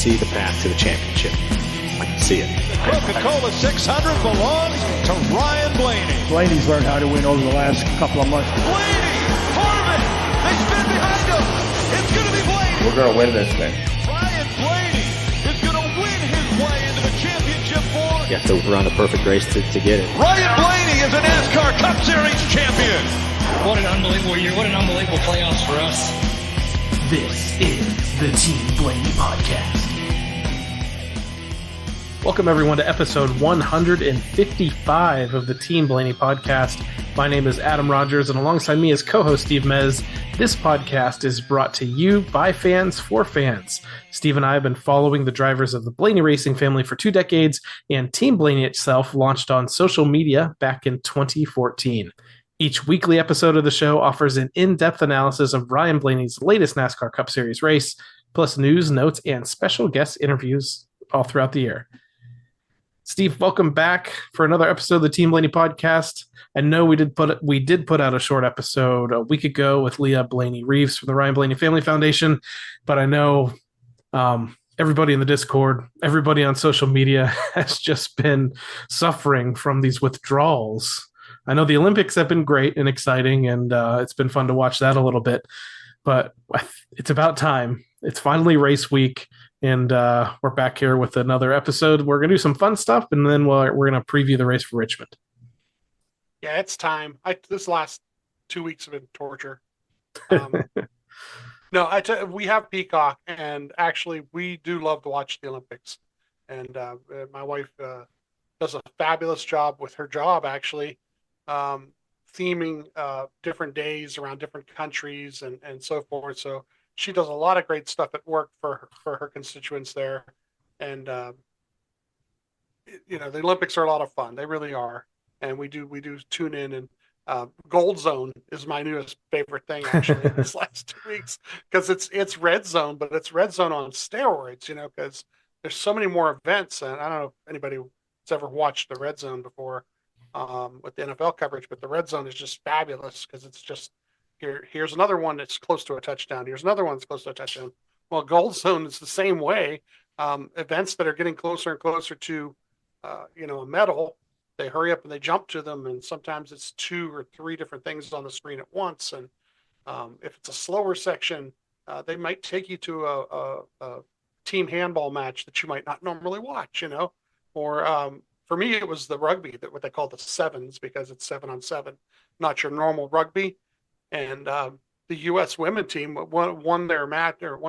see the path to the championship. I can see it. The Coca-Cola 600 belongs to Ryan Blaney. Blaney's learned how to win over the last couple of months. Blaney! Harmon! They spin behind him! It's going to be Blaney! We're going to win this thing. Ryan Blaney is going to win his way into the championship for... You have to run a perfect race to get it. Ryan Blaney is a NASCAR Cup Series champion! What an unbelievable year. What an unbelievable playoffs for us. This is the Team Blaney Podcast. Welcome, everyone, to episode 155 of the Team Blaney Podcast. My name is Adam Rogers, and alongside me is co-host Steve Mez. This podcast is brought to you by fans for fans. Steve and I have been following the drivers of the Blaney racing family for 2 decades, and Team Blaney itself launched on social media back in 2014. Each weekly episode of the show offers an in-depth analysis of Ryan Blaney's latest NASCAR Cup Series race, plus news, notes, and special guest interviews all throughout the year. Steve, welcome back for another episode of the Team Blaney Podcast. I know we did put out a short episode a week ago with Leah Blaney Reeves from the Ryan Blaney Family Foundation, but I know everybody in the Discord, everybody on social media has just been suffering from these withdrawals. I know the Olympics have been great and exciting, and it's been fun to watch that a little bit, but it's about time. It's finally race week. And we're back here with another episode. We're going to do some fun stuff, and then we're going to preview the race for Richmond. Yeah, it's time. This last 2 weeks have been torture. We have Peacock, and actually we do love to watch the Olympics. And my wife does a fabulous job with her job, actually, theming different days around different countries and so forth. So she does a lot of great stuff at work for her constituents there. And, the Olympics are a lot of fun. They really are. And we do tune in, and Gold Zone is my newest favorite thing, actually, in these last 2 weeks, because it's Red Zone, but it's Red Zone on steroids, because there's so many more events. And I don't know if anybody has ever watched the Red Zone before with the NFL coverage, but the Red Zone is just fabulous because it's just, Here's another one that's close to a touchdown. Here's another one that's close to a touchdown. Well, Gold Zone is the same way. Events that are getting closer and closer to, a medal, they hurry up and they jump to them. And sometimes it's 2 or 3 different things on the screen at once. And if it's a slower section, they might take you to a team handball match that you might not normally watch, Or for me, it was the rugby, what they call the sevens, because it's 7-on-7, not your normal rugby. And the U.S. women team won their match for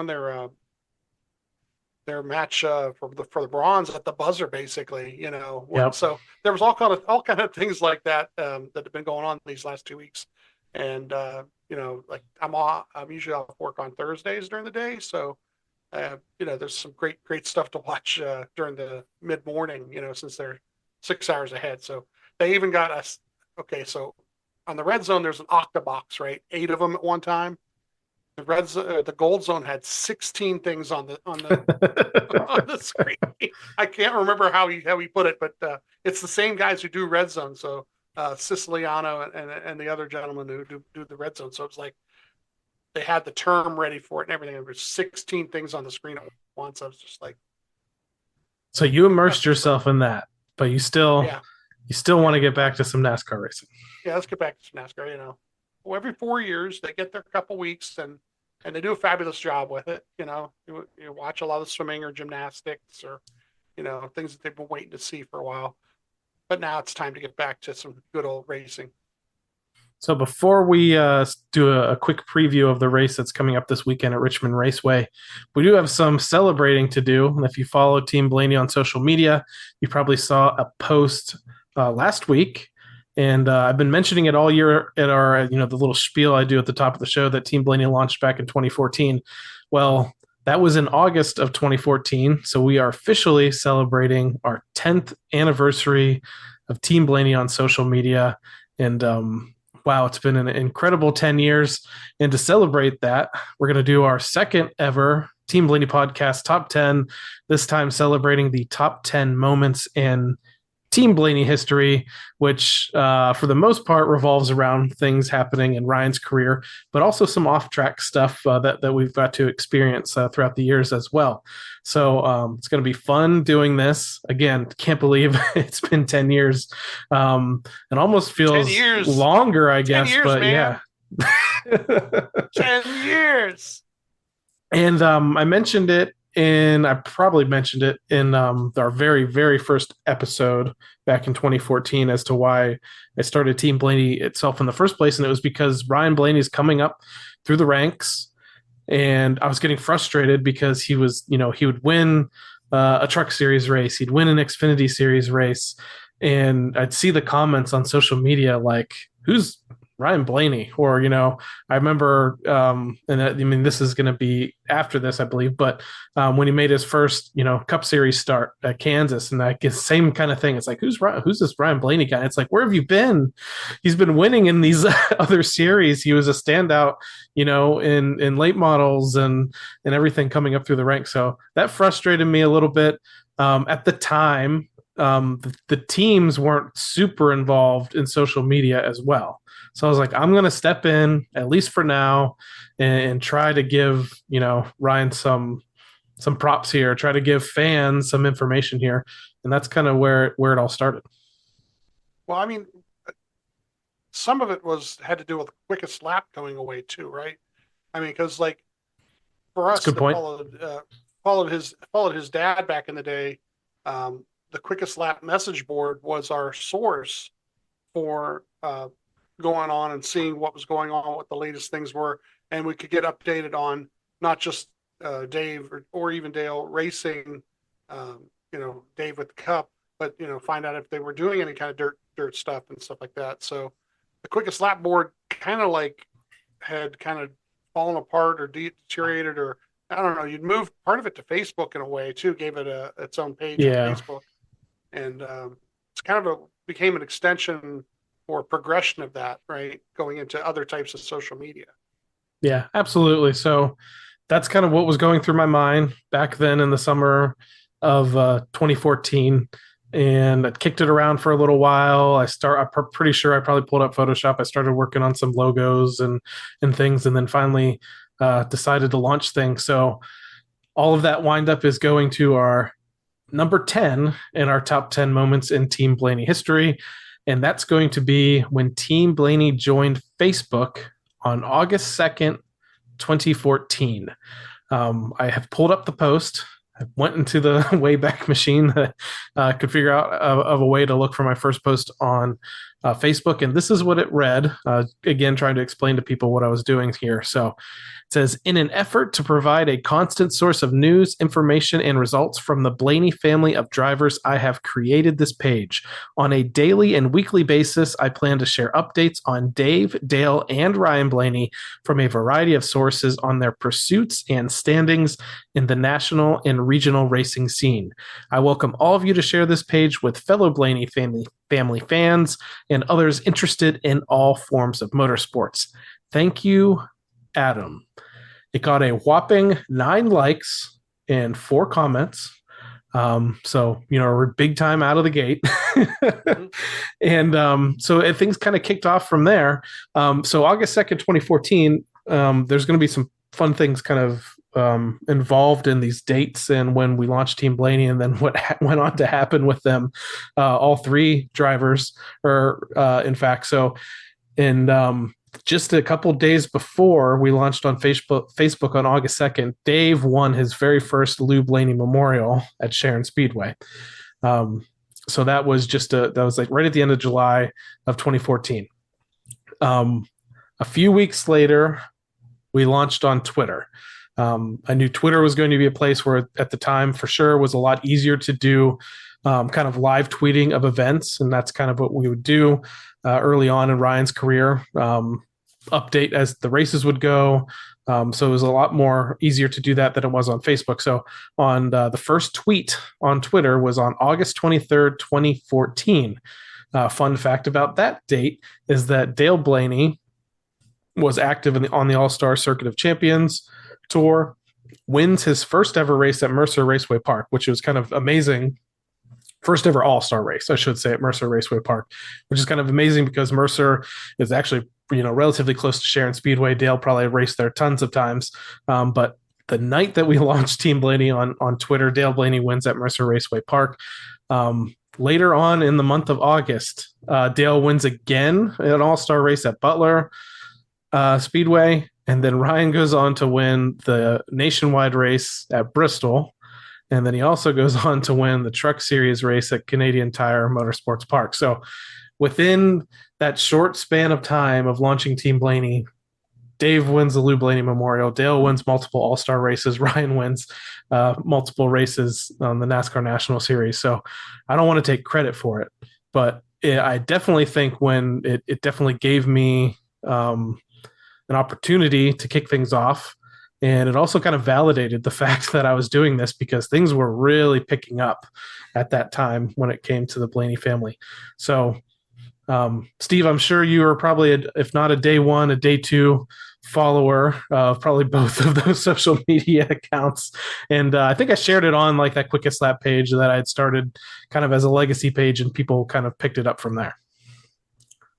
the bronze at the buzzer, basically. Yep. So there was all kind of things like that that have been going on these last 2 weeks. And like I'm usually off work on Thursdays during the day, so there's some great stuff to watch during the mid morning. Since they're 6 hours ahead. So they even got us. Okay, so on the Red Zone, there's an octabox, right? 8 of them at one time. The Gold Zone had 16 things on the on the screen. I can't remember how he put it, but it's the same guys who do Red Zone. So Siciliano and the other gentleman who do the Red Zone. So it was like they had the term ready for it and everything. There were 16 things on the screen at once. I was just like, so you immersed yourself in that, but you still want to get back to some NASCAR racing. Yeah, let's get back to some NASCAR. Well, every 4 years they get their couple weeks and they do a fabulous job with it. You watch a lot of swimming or gymnastics or things that they've been waiting to see for a while. But now it's time to get back to some good old racing. So before we do a quick preview of the race that's coming up this weekend at Richmond Raceway, we do have some celebrating to do. And if you follow Team Blaney on social media, you probably saw a post last week. And I've been mentioning it all year at our, the little spiel I do at the top of the show that Team Blaney launched back in 2014. Well, that was in August of 2014. So we are officially celebrating our 10th anniversary of Team Blaney on social media. And wow, it's been an incredible 10 years. And to celebrate that, we're going to do our second ever Team Blaney Podcast Top 10, this time celebrating the top 10 moments and Team Blaney history, which for the most part revolves around things happening in Ryan's career, but also some off-track stuff that we've got to experience throughout the years as well. So it's going to be fun doing this. Again, can't believe it's been 10 years. It almost feels 10 years. longer, I 10 guess, years, but man. yeah. 10 years. And I mentioned it I probably mentioned it in our very, very first episode back in 2014 as to why I started Team Blaney itself in the first place. And it was because Ryan Blaney is coming up through the ranks, and I was getting frustrated because he would win a Truck Series race, he'd win an Xfinity Series race, and I'd see the comments on social media like, who's Ryan Blaney? Or, I remember, this is going to be after this, I believe, but when he made his first, Cup Series start at Kansas, and that same kind of thing. It's like, who's this Ryan Blaney guy? It's like, where have you been? He's been winning in these other series. He was a standout, in late models and everything coming up through the ranks. So that frustrated me a little bit. At the time, the teams weren't super involved in social media as well. So I was like, I'm going to step in, at least for now, and try to give, Ryan some props here, try to give fans some information here. And that's kind of where it all started. Well, I mean, some of it had to do with the quickest lap going away too, right? I mean, because like for us, good point. Followed his dad back in the day. The quickest lap message board was our source for going on and seeing what was going on, what the latest things were, and we could get updated on not just Dave or even Dale racing, Dave with the Cup, but find out if they were doing any kind of dirt stuff and stuff like that. So the quickest lap board kind of like had kind of fallen apart or deteriorated, or I don't know. You'd moved part of it to Facebook in a way too, gave it its own page on Facebook, and it's kind of became an extension or progression of that, right? Going into other types of social media. Yeah, absolutely. So that's kind of what was going through my mind back then in the summer of 2014. And I kicked it around for a little while. I'm pretty sure I probably pulled up Photoshop. I started working on some logos and things, and then finally decided to launch things. So all of that windup is going to our number 10 in our top 10 moments in Team Blaney history. And that's going to be when Team Blaney joined Facebook on August 2nd, 2014. I have pulled up the post. I went into the Wayback Machine that could figure out of a way to look for my first post on Facebook. And this is what it read. Again, trying to explain to people what I was doing here. So it says, in an effort to provide a constant source of news, information, and results from the Blaney family of drivers, I have created this page. On a daily and weekly basis, I plan to share updates on Dave, Dale, and Ryan Blaney from a variety of sources on their pursuits and standings in the national and regional racing scene. I welcome all of you to share this page with fellow Blaney family fans and others interested in all forms of motorsports. Thank you, Adam. It got a whopping 9 likes and 4 comments. So, we're big time out of the gate. And so things kind of kicked off from there. So August 2nd, 2014, there's going to be some fun things kind of involved in these dates and when we launched Team Blaney, and then what went on to happen with them, all 3 drivers, or in fact. So, and just a couple days before we launched on Facebook on August 2nd, Dave won his very first Lou Blaney Memorial at Sharon Speedway. So that was like right at the end of July of 2014. A few weeks later, we launched on Twitter. I knew Twitter was going to be a place where at the time for sure was a lot easier to do kind of live tweeting of events. And that's kind of what we would do early on in Ryan's career, update as the races would go. So it was a lot more easier to do that than it was on Facebook. So on the first tweet on Twitter was on August 23rd, 2014. Fun fact about that date is that Dale Blaney was active on the All-Star Circuit of Champions Tour, wins his first ever race at Mercer Raceway Park, which was kind of amazing first ever all-star race, I should say, at Mercer Raceway Park, which is kind of amazing because Mercer is actually, relatively close to Sharon Speedway. Dale probably raced there tons of times. But the night that we launched Team Blaney on Twitter, Dale Blaney wins at Mercer Raceway Park. Later on in the month of August, Dale wins again in an all-star race at Butler Speedway. And then Ryan goes on to win the nationwide race at Bristol. And then he also goes on to win the Truck Series race at Canadian Tire Motorsports Park. So within that short span of time of launching Team Blaney, Dave wins the Lou Blaney Memorial. Dale wins multiple all-star races. Ryan wins multiple races on the NASCAR National Series. So I don't want to take credit for it, but I definitely think when it definitely gave me an opportunity to kick things off. And it also kind of validated the fact that I was doing this because things were really picking up at that time when it came to the Blaney family. So, Steve, I'm sure you are probably, if not a day one, a day two follower of probably both of those social media accounts. And I think I shared it on like that Quickest Lap page that I had started kind of as a legacy page, and people kind of picked it up from there.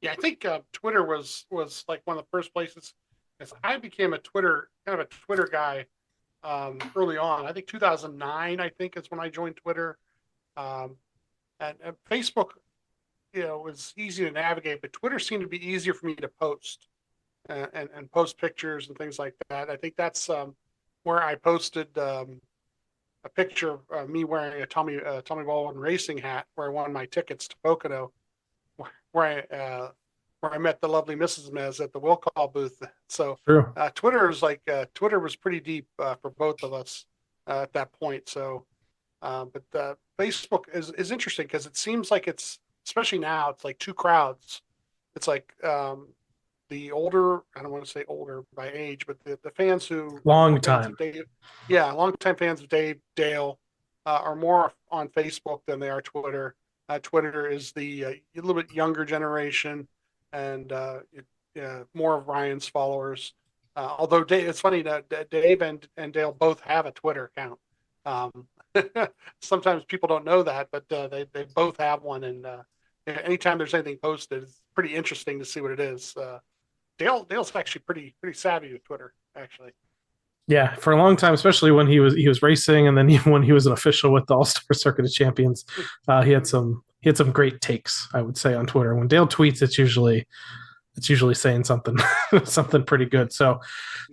Yeah, I think Twitter was like one of the first places. As I became a Twitter guy early on. I think 2009, I think, is when I joined Twitter. And Facebook, was easy to navigate, but Twitter seemed to be easier for me to post and post pictures and things like that. I think that's where I posted a picture of me wearing a Tommy Baldwin racing hat, where I won my tickets to Pocono, where I met the lovely Mrs. Mez at the will call booth. So Twitter was pretty deep for both of us at that point. So, but Facebook is interesting because it seems like it's, especially now, it's like two crowds. It's like the older, I don't want to say older by age, but the fans who longtime fans of Dale are more on Facebook than they are Twitter. Twitter is the a little bit younger generation, and more of Ryan's followers. Although it's funny that Dave and Dale both have a Twitter account. Sometimes people don't know that, but they both have one. And anytime there's anything posted, it's pretty interesting to see what it is. Dale's actually pretty savvy with Twitter, actually. Yeah, for a long time, especially when he was racing, and then even when he was an official with the All-Star Circuit of Champions, he had some great takes, I would say, on Twitter. When Dale tweets, it's usually saying something something pretty good. So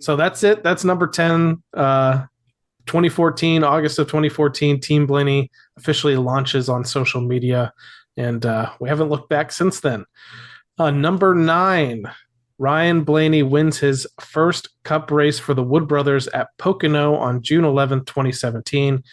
that's it. That's number 10. 2014, August of 2014, Team Blaney officially launches on social media, and we haven't looked back since then. Number 9. Ryan Blaney wins his first Cup race for the Wood Brothers at Pocono on June 11th, 2017.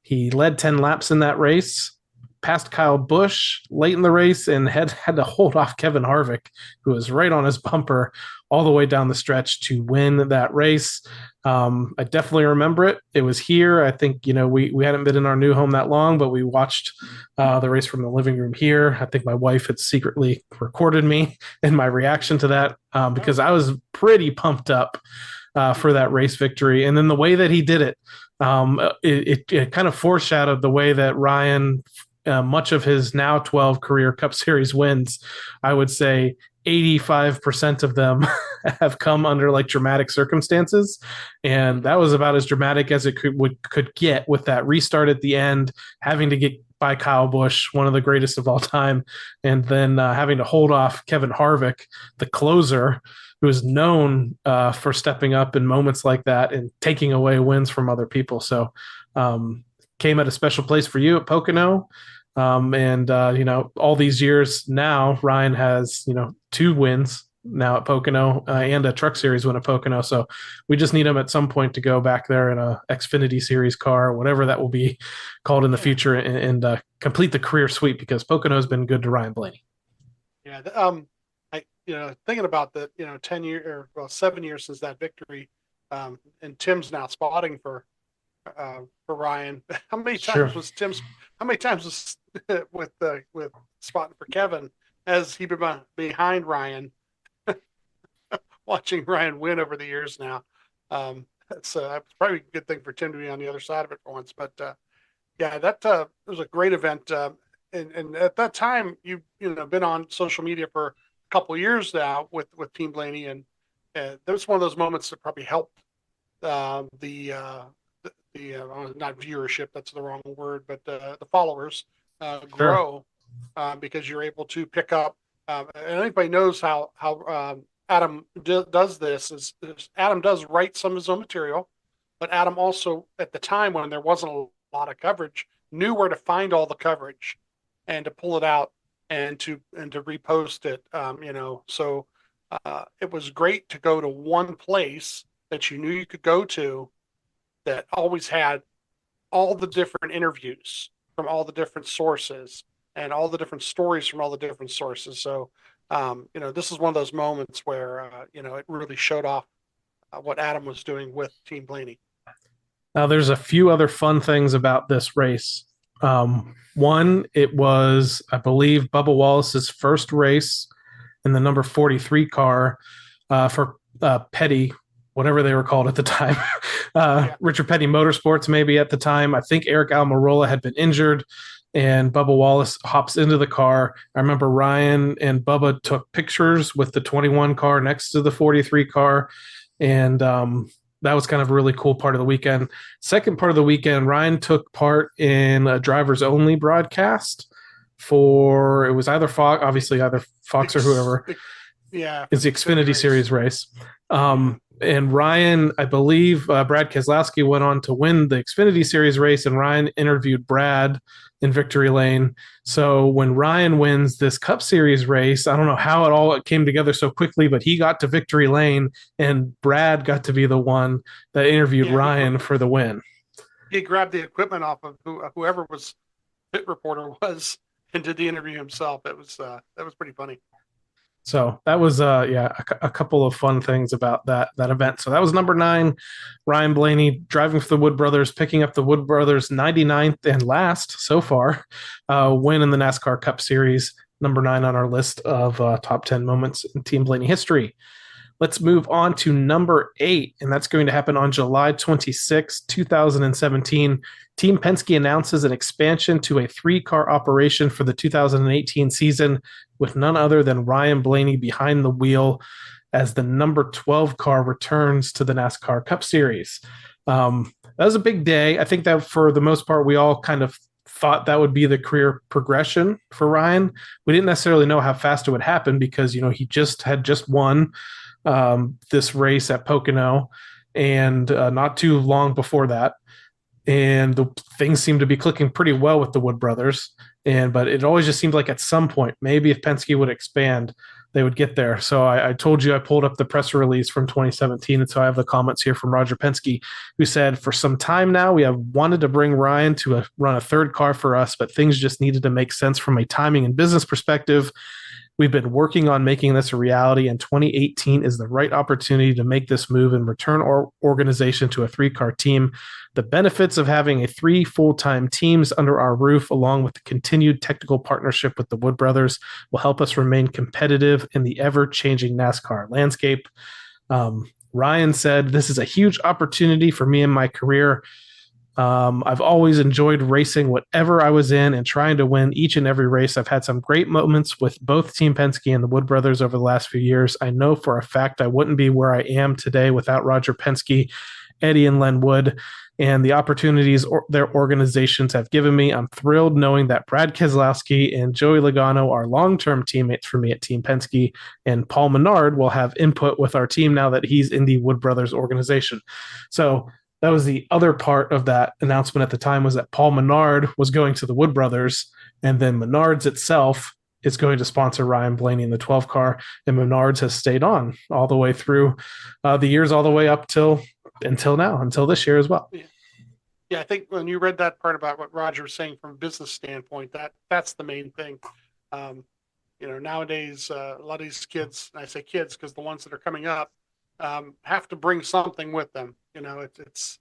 He led 10 laps in that race, passed Kyle Busch late in the race, and had to hold off Kevin Harvick, who was right on his bumper all the way down the stretch to win that race. I definitely remember it. It was here. I think, we hadn't been in our new home that long, but we watched the race from the living room here. I think my wife had secretly recorded me and my reaction to that because I was pretty pumped up for that race victory. And then the way that he did it, it kind of foreshadowed the way that Ryan, much of his now 12 career Cup Series wins, I would say 85% of them have come under like dramatic circumstances. And that was about as dramatic as it could get, with that restart at the end, having to get by Kyle Busch, one of the greatest of all time, and then having to hold off Kevin Harvick, the closer, who is known for stepping up in moments like that and taking away wins from other people. So came at a special place for you at Pocono. And all these years now, Ryan has, 2 wins now at Pocono and a Truck Series win at Pocono. So we just need him at some point to go back there in a Xfinity Series car, or whatever that will be called in the future, and complete the career sweep, because Pocono has been good to Ryan Blaney. Yeah. Thinking about the, 7 years since that victory, and Tim's now spotting for Ryan. How many times was with spotting for Kevin as he been behind Ryan, watching Ryan win over the years now. That's probably a good thing for Tim to be on the other side of it for once. But Yeah, that was a great event. And at that time, you know been on social media for a couple of years now with Team Blaney, and that was one of those moments that probably helped the not viewership, that's the wrong word, but the followers Sure. grow because you're able to pick up. And anybody knows how Adam does this is Adam does write some of his own material, but Adam also at the time when there wasn't a lot of coverage knew where to find all the coverage and to pull it out and to repost it. So it was great to go to one place that you knew you could go to that always had all the different interviews from all the different sources and all the different stories from all the different sources. So, this is one of those moments where, it really showed off what Adam was doing with Team Blaney. Now, there's a few other fun things about this race. One, it was, I believe, Bubba Wallace's first race in the number 43 car for Petty, whatever they were called at the time. Yeah. Richard Petty Motorsports, maybe at the time. I think Eric Almirola had been injured, and Bubba Wallace hops into the car. I remember Ryan and Bubba took pictures with the 21 car next to the 43 car, and that was kind of a really cool part of the weekend. Second part of the weekend, Ryan took part in a drivers only broadcast for, it was either Fox, obviously either Fox or whoever. Yeah, Is the Xfinity Series race. And Ryan, I believe Brad Keselowski went on to win the Xfinity Series race, and Ryan interviewed Brad in Victory Lane. So when Ryan wins this Cup Series race, I don't know how it all came together so quickly, but he got to Victory Lane, and Brad got to be the one that interviewed Ryan for the win. He grabbed the equipment off of whoever was pit reporter was and did the interview himself. That was pretty funny. So that was a couple of fun things about that event. So that was number 9, Ryan Blaney driving for the Wood Brothers, picking up the Wood Brothers 99th and last so far win in the NASCAR Cup Series, number 9 on our list of top 10 moments in Team Blaney history. Let's move on to number 8, and that's going to happen on July 26, 2017. Team Penske announces an expansion to a 3-car operation for the 2018 season with none other than Ryan Blaney behind the wheel as the number 12 car returns to the NASCAR Cup Series. That was a big day. I think that for the most part, we all kind of thought that would be the career progression for Ryan. We didn't necessarily know how fast it would happen because, he had just won this race at Pocono, and not too long before that, and the things seemed to be clicking pretty well with the Wood Brothers. But it always just seemed like at some point, maybe if Penske would expand, they would get there. So I told you I pulled up the press release from 2017, and so I have the comments here from Roger Penske, who said, "For some time now, we have wanted to bring Ryan to run a 3rd car for us, but things just needed to make sense from a timing and business perspective. We've been working on making this a reality, and 2018 is the right opportunity to make this move and return our organization to a 3-car team. The benefits of having 3 full-time teams under our roof, along with the continued technical partnership with the Wood Brothers, will help us remain competitive in the ever-changing NASCAR landscape." Ryan said, "This is a huge opportunity for me in my career. I've always enjoyed racing whatever I was in and trying to win each and every race. I've had some great moments with both Team Penske and the Wood Brothers over the last few years. I know for a fact I wouldn't be where I am today without Roger Penske, Eddie and Len Wood, and the opportunities their organizations have given me. I'm thrilled knowing that Brad Keselowski and Joey Logano are long-term teammates for me at Team Penske, and Paul Menard will have input with our team now that he's in the Wood Brothers organization." So that was the other part of that announcement at the time, was that Paul Menard was going to the Wood Brothers, and then Menards itself is going to sponsor Ryan Blaney in the 12 car, and Menards has stayed on all the way through the years, all the way up until now, until this year as well. Yeah, I think when you read that part about what Roger was saying from a business standpoint, that's the main thing. Nowadays, a lot of these kids, and I say kids because the ones that are coming up, have to bring something with them. It's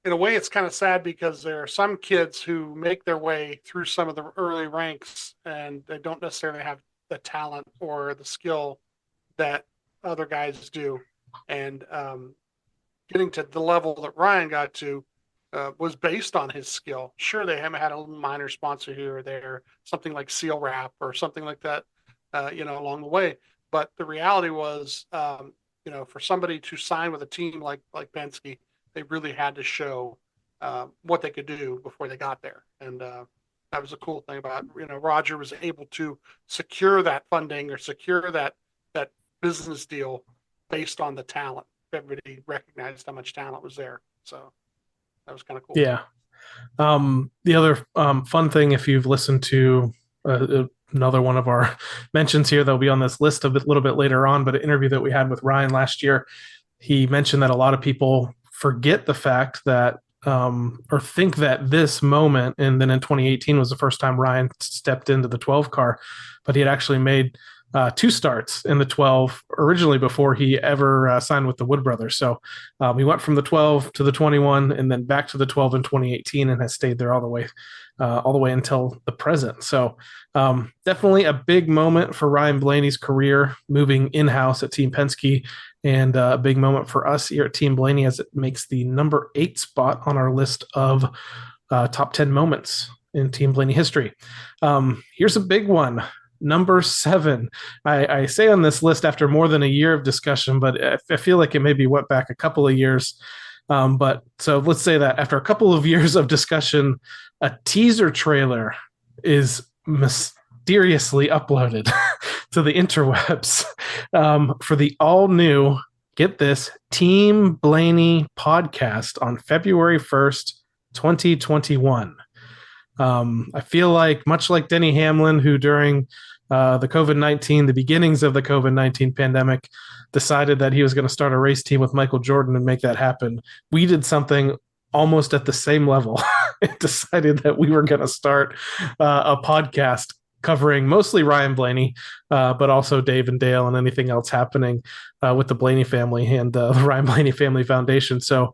in a way, it's kind of sad because there are some kids who make their way through some of the early ranks and they don't necessarily have the talent or the skill that other guys do. And getting to the level that Ryan got to, was based on his skill. Sure, they haven't had a little minor sponsor here or there, something like Seal Wrap or something like that, along the way. But the reality was, for somebody to sign with a team like Penske, they really had to show what they could do before they got there. And that was a cool thing about, Roger was able to secure that funding or secure that business deal based on the talent. Everybody recognized how much talent was there. So that was kind of cool. Yeah. The other fun thing, if you've listened to another one of our mentions here, that'll be on this list a little bit later on, but an interview that we had with Ryan last year, he mentioned that a lot of people forget the fact that or think that this moment, and then in 2018 was the first time Ryan stepped into the 12 car, but he had actually made 2 starts in the 12 originally before he ever signed with the Wood Brothers. So he went from the 12 to the 21 and then back to the 12 in 2018 and has stayed there all the way until the present. So definitely a big moment for Ryan Blaney's career, moving in-house at Team Penske, and a big moment for us here at Team Blaney as it makes the number 8 spot on our list of top 10 moments in Team Blaney history. Here's a big one. Number 7. I say on this list after more than a year of discussion, but I feel like it maybe went back a couple of years. But so let's say that after a couple of years of discussion, a teaser trailer is mysteriously uploaded to the interwebs for the all-new, get this, Team Blaney podcast on February 1st, 2021. I feel like, much like Denny Hamlin, who during the COVID-19, the beginnings of the COVID-19 pandemic, decided that he was going to start a race team with Michael Jordan and make that happen, we did something almost at the same level. It decided that we were going to start a podcast covering mostly Ryan Blaney, but also Dave and Dale and anything else happening with the Blaney family and the Ryan Blaney Family Foundation. So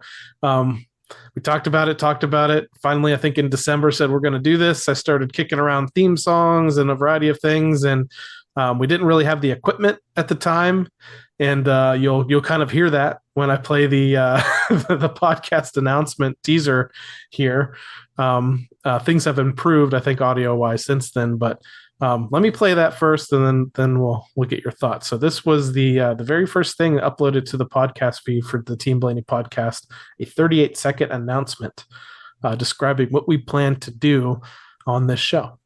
we talked about it. Finally, I think in December said, we're going to do this. I started kicking around theme songs and a variety of things. And we didn't really have the equipment at the time. And you'll kind of hear that when I play the the podcast announcement teaser here. Things have improved, I think, audio wise since then. But let me play that first, and then we'll get your thoughts. So this was the very first thing uploaded to the podcast feed for the Team Blaney podcast, a 38-second announcement describing what we plan to do on this show.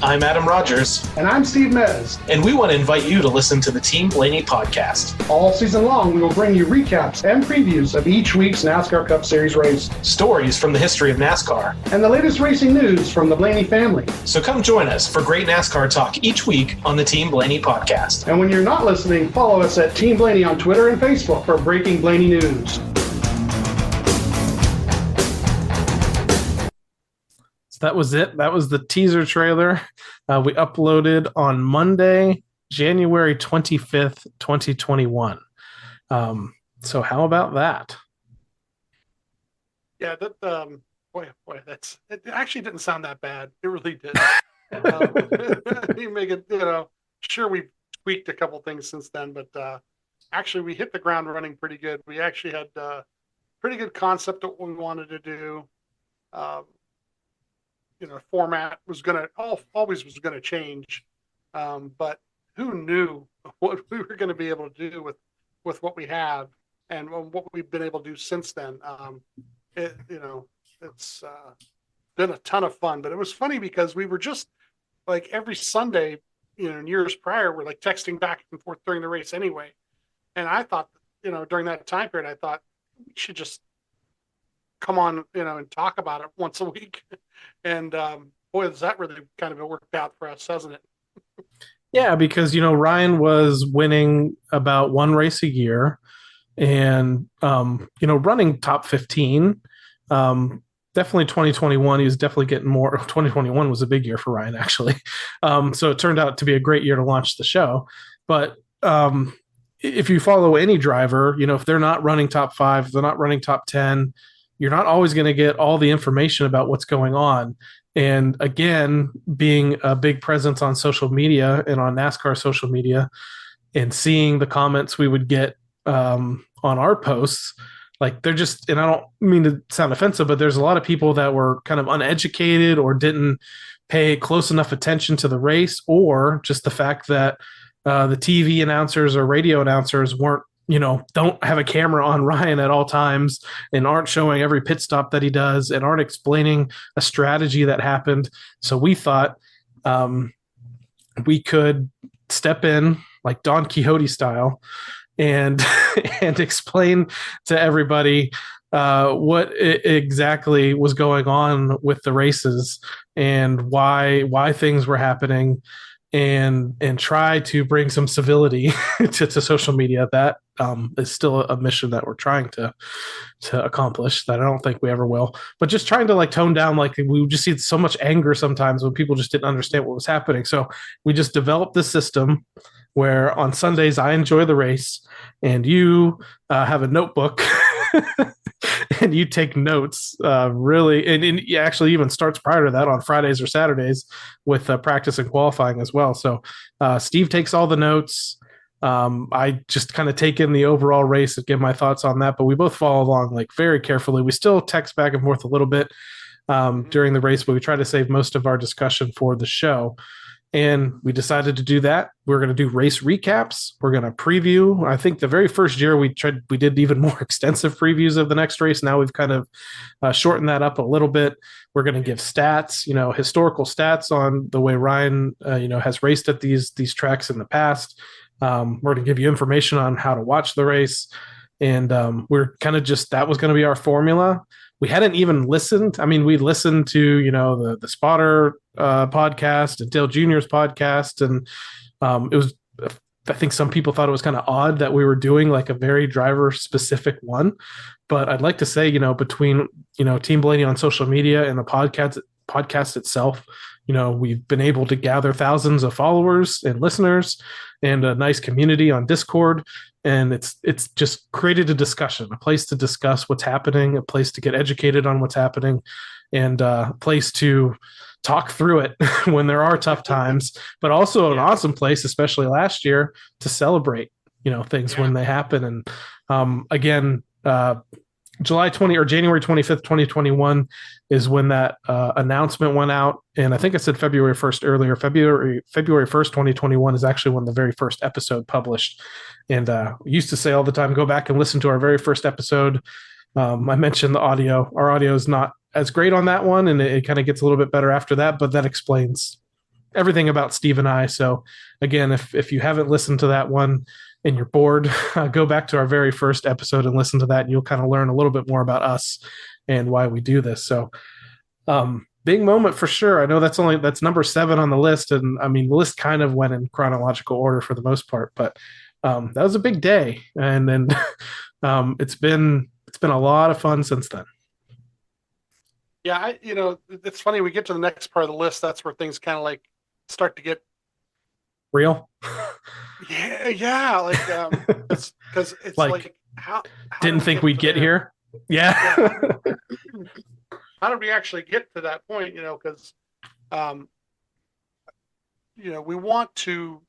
I'm Adam Rogers. And I'm Steve Mez. And we want to invite you to listen to the Team Blaney podcast. All season long, we will bring you recaps and previews of each week's NASCAR Cup Series race, Stories from the history of NASCAR, and the latest racing news from the Blaney family. So come join us for great NASCAR talk each week on the Team Blaney podcast. And when you're not listening, follow us at Team Blaney on Twitter and Facebook for breaking Blaney news. That was it. That was the teaser trailer we uploaded on Monday, January 25th, 2021. So how about that? Yeah, boy, it actually didn't sound that bad. It really did. You make it, sure, we've tweaked a couple things since then, but actually we hit the ground running pretty good. We actually had pretty good concept of what we wanted to do. Format was always going to change, but who knew what we were going to be able to do with what we have and what we've been able to do since then. It's been a ton of fun, but it was funny because we were just like every Sunday, in years prior, we're like texting back and forth during the race anyway. And I thought, during that time period, I thought we should just come on, and talk about it once a week. And boy, has that really kind of worked out for us, hasn't it? Yeah, because, Ryan was winning about one race a year and, running top 15. Definitely 2021, he was definitely getting more. 2021 was a big year for Ryan, actually. So it turned out to be a great year to launch the show. But if you follow any driver, if they're not running top 5, if they're not running top 10, you're not always going to get all the information about what's going on. And again, being a big presence on social media and on NASCAR social media and seeing the comments we would get on our posts, like they're just, and I don't mean to sound offensive, but there's a lot of people that were kind of uneducated or didn't pay close enough attention to the race, or just the fact that the TV announcers or radio announcers weren't, don't have a camera on Ryan at all times and aren't showing every pit stop that he does and aren't explaining a strategy that happened. So we thought we could step in like Don Quixote style and and explain to everybody what exactly was going on with the races and why things were happening, and try to bring some civility to social media. That is still a mission that we're trying to accomplish, that I don't think we ever will, but just trying to like tone down, like we would just see so much anger sometimes when people just didn't understand what was happening. So we just developed this system where on Sundays I enjoy the race and you have a notebook and you take notes, really, and it actually even starts prior to that on Fridays or Saturdays with practice and qualifying as well. So Steve takes all the notes. I just kind of take in the overall race and give my thoughts on that, but we both follow along like very carefully. We still text back and forth a little bit during the race, but we try to save most of our discussion for the show. And we decided to do that. We're going to do race recaps. We're going to preview. I think the very first year we did even more extensive previews of the next race. Now we've kind of shortened that up a little bit. We're going to give stats, historical stats on the way Ryan, has raced at these tracks in the past. We're going to give you information on how to watch the race. And we're kind of just, that was going to be our formula. We hadn't even listened. I mean, we listened to, the Spotter podcast and Dale Jr.'s podcast. And it was, I think some people thought it was kind of odd that we were doing like a very driver specific one. But I'd like to say, between, Team Blaney on social media and the podcast itself, we've been able to gather thousands of followers and listeners and a nice community on Discord. And it's just created a discussion, a place to discuss what's happening, a place to get educated on what's happening, and a place to talk through it when there are tough times, but also an awesome place, especially last year, to celebrate, things when they happen. And again, January 25th, 2021 is when that announcement went out. And I think I said February 1st earlier. February 1st, 2021 is actually when the very first episode published. And we used to say all the time, go back and listen to our very first episode. I mentioned the audio. Our audio is not as great on that one, and it kind of gets a little bit better after that, but that explains everything about Steve and I. So again, if you haven't listened to that one and you're bored, go back to our very first episode and listen to that, and you'll kind of learn a little bit more about us and why we do this. So big moment for sure. I know that's number 7 on the list. And I mean, the list kind of went in chronological order for the most part, but that was a big day. And then it's been a lot of fun since then. Yeah, it's funny. We get to the next part of the list. That's where things kind of like start to get real. Yeah, like because it's like how didn't think we'd get here. Yeah. How did we actually get to that point? Because we want to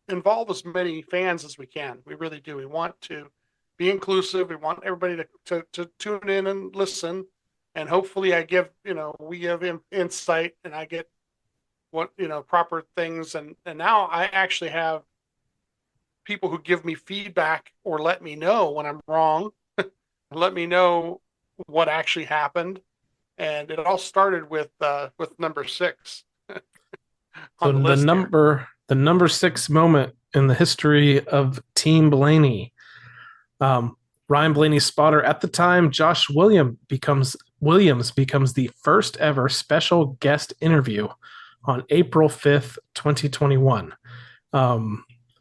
involve as many fans as we can. We really do. We want to be inclusive. We want everybody to tune in and listen. And hopefully we give insight and I get what, proper things. And now I actually have people who give me feedback or let me know when I'm wrong, let me know what actually happened. And it all started with number 6. So the number 6 moment in the history of Team Blaney. Ryan Blaney's spotter at the time, Josh Williams becomes the first ever special guest interview on April 5th, 2021.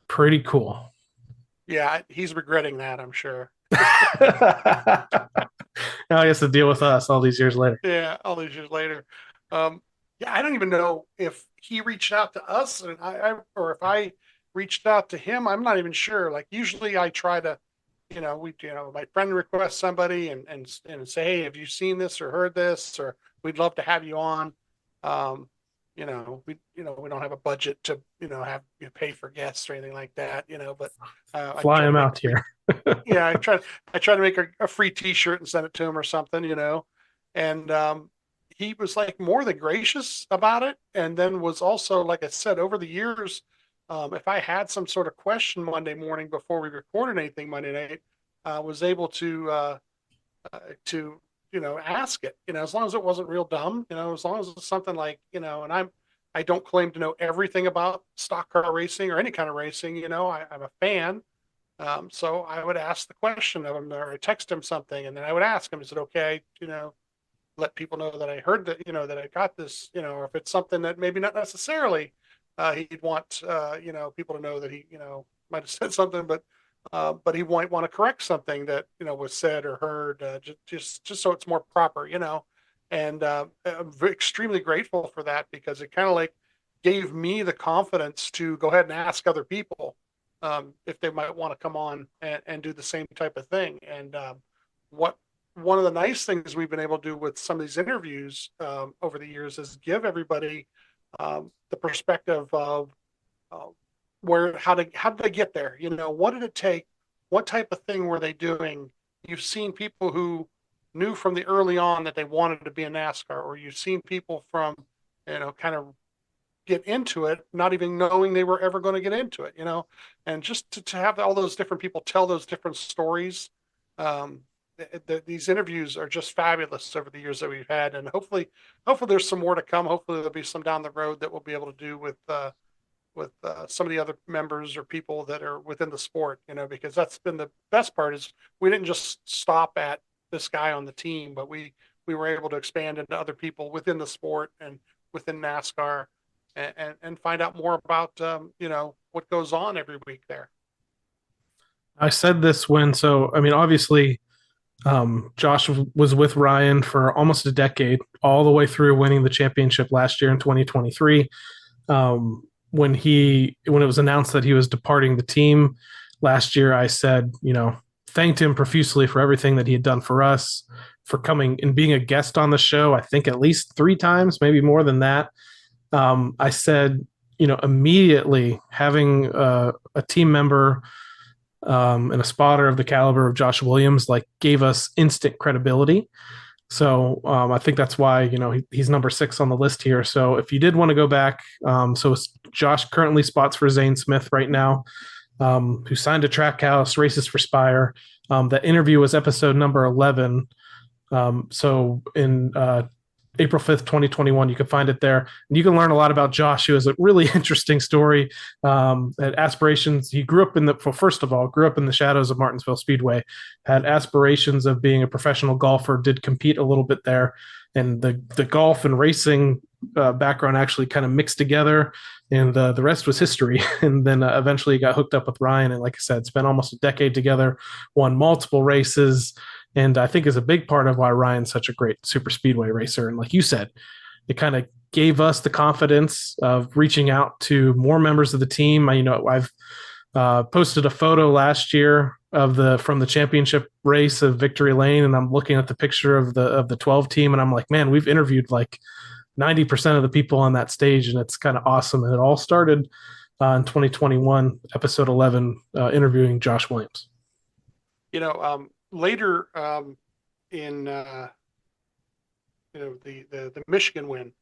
Pretty cool. Yeah, he's regretting that, I'm sure. Now he has to deal with us all these years later. Yeah, all these years later. I don't even know if he reached out to us and or if I reached out to him. I'm not even sure. Like usually I try to, my friend requests somebody and say, hey, have you seen this or heard this? Or we'd love to have you on. we don't have a budget to have pay for guests or anything like that, but I Fly try to him make out here. yeah, I try to make a free T-shirt and send it to him or something. And he was like more than gracious about it, and then was also, like I said, over the years, if I had some sort of question Monday morning before we recorded anything Monday night, was able to ask it, as long as it wasn't real dumb, as long as it's something like, and I don't claim to know everything about stock car racing or any kind of racing. I'm a fan. So I would ask the question of him, or I text him something, and then I would ask him, is it okay, let people know that I heard that, that I got this, or if it's something that maybe not necessarily he'd want, people to know that he, might have said something, but he might want to correct something that, was said or heard, just so it's more proper, and I'm extremely grateful for that, because it kind of like gave me the confidence to go ahead and ask other people if they might want to come on and do the same type of thing. And what one of the nice things we've been able to do with some of these interviews over the years is give everybody the perspective of how did they get there? What did it take? What type of thing were they doing? You've seen people who knew from the early on that they wanted to be in NASCAR, or you've seen people from, kind of get into it, not even knowing they were ever going to get into it, and just to have all those different people tell those different stories. These interviews are just fabulous over the years that we've had, and hopefully there's some more to come. Hopefully there'll be some down the road that we'll be able to do with some of the other members or people that are within the sport, because that's been the best part, is we didn't just stop at this guy on the team, but we were able to expand into other people within the sport and within NASCAR, and find out more about, what goes on every week there. I said this obviously, Josh was with Ryan for almost a decade, all the way through winning the championship last year in 2023. When it was announced that he was departing the team last year, I said, thanked him profusely for everything that he had done for us, for coming and being a guest on the show, I think at least 3 times, maybe more than that. I said, immediately having a team member and a spotter of the caliber of Josh Williams gave us instant credibility. So I think that's why he's number 6 on the list here. So if you did want to go back, so Josh currently spots for Zane Smith right now, who signed to Trackhouse, races for Spire. That interview was episode number 11. So in April 5th, 2021. You can find it there. And you can learn a lot about Josh, who has a really interesting story. Had aspirations. He grew up first of all, grew up in the shadows of Martinsville Speedway, had aspirations of being a professional golfer, did compete a little bit there. And the golf and racing background actually kind of mixed together, and the rest was history. And then eventually got hooked up with Ryan. And like I said, spent almost a decade together, won multiple races, and I think is a big part of why Ryan's such a great super speedway racer. And like you said, it kind of gave us the confidence of reaching out to more members of the team. I've posted a photo last year from the championship race of Victory Lane, and I'm looking at the picture of the 12 team, and I'm like, man, we've interviewed 90% of the people on that stage, and it's kind of awesome. And it all started in 2021, episode 11, interviewing Josh Williams. Later in the Michigan win,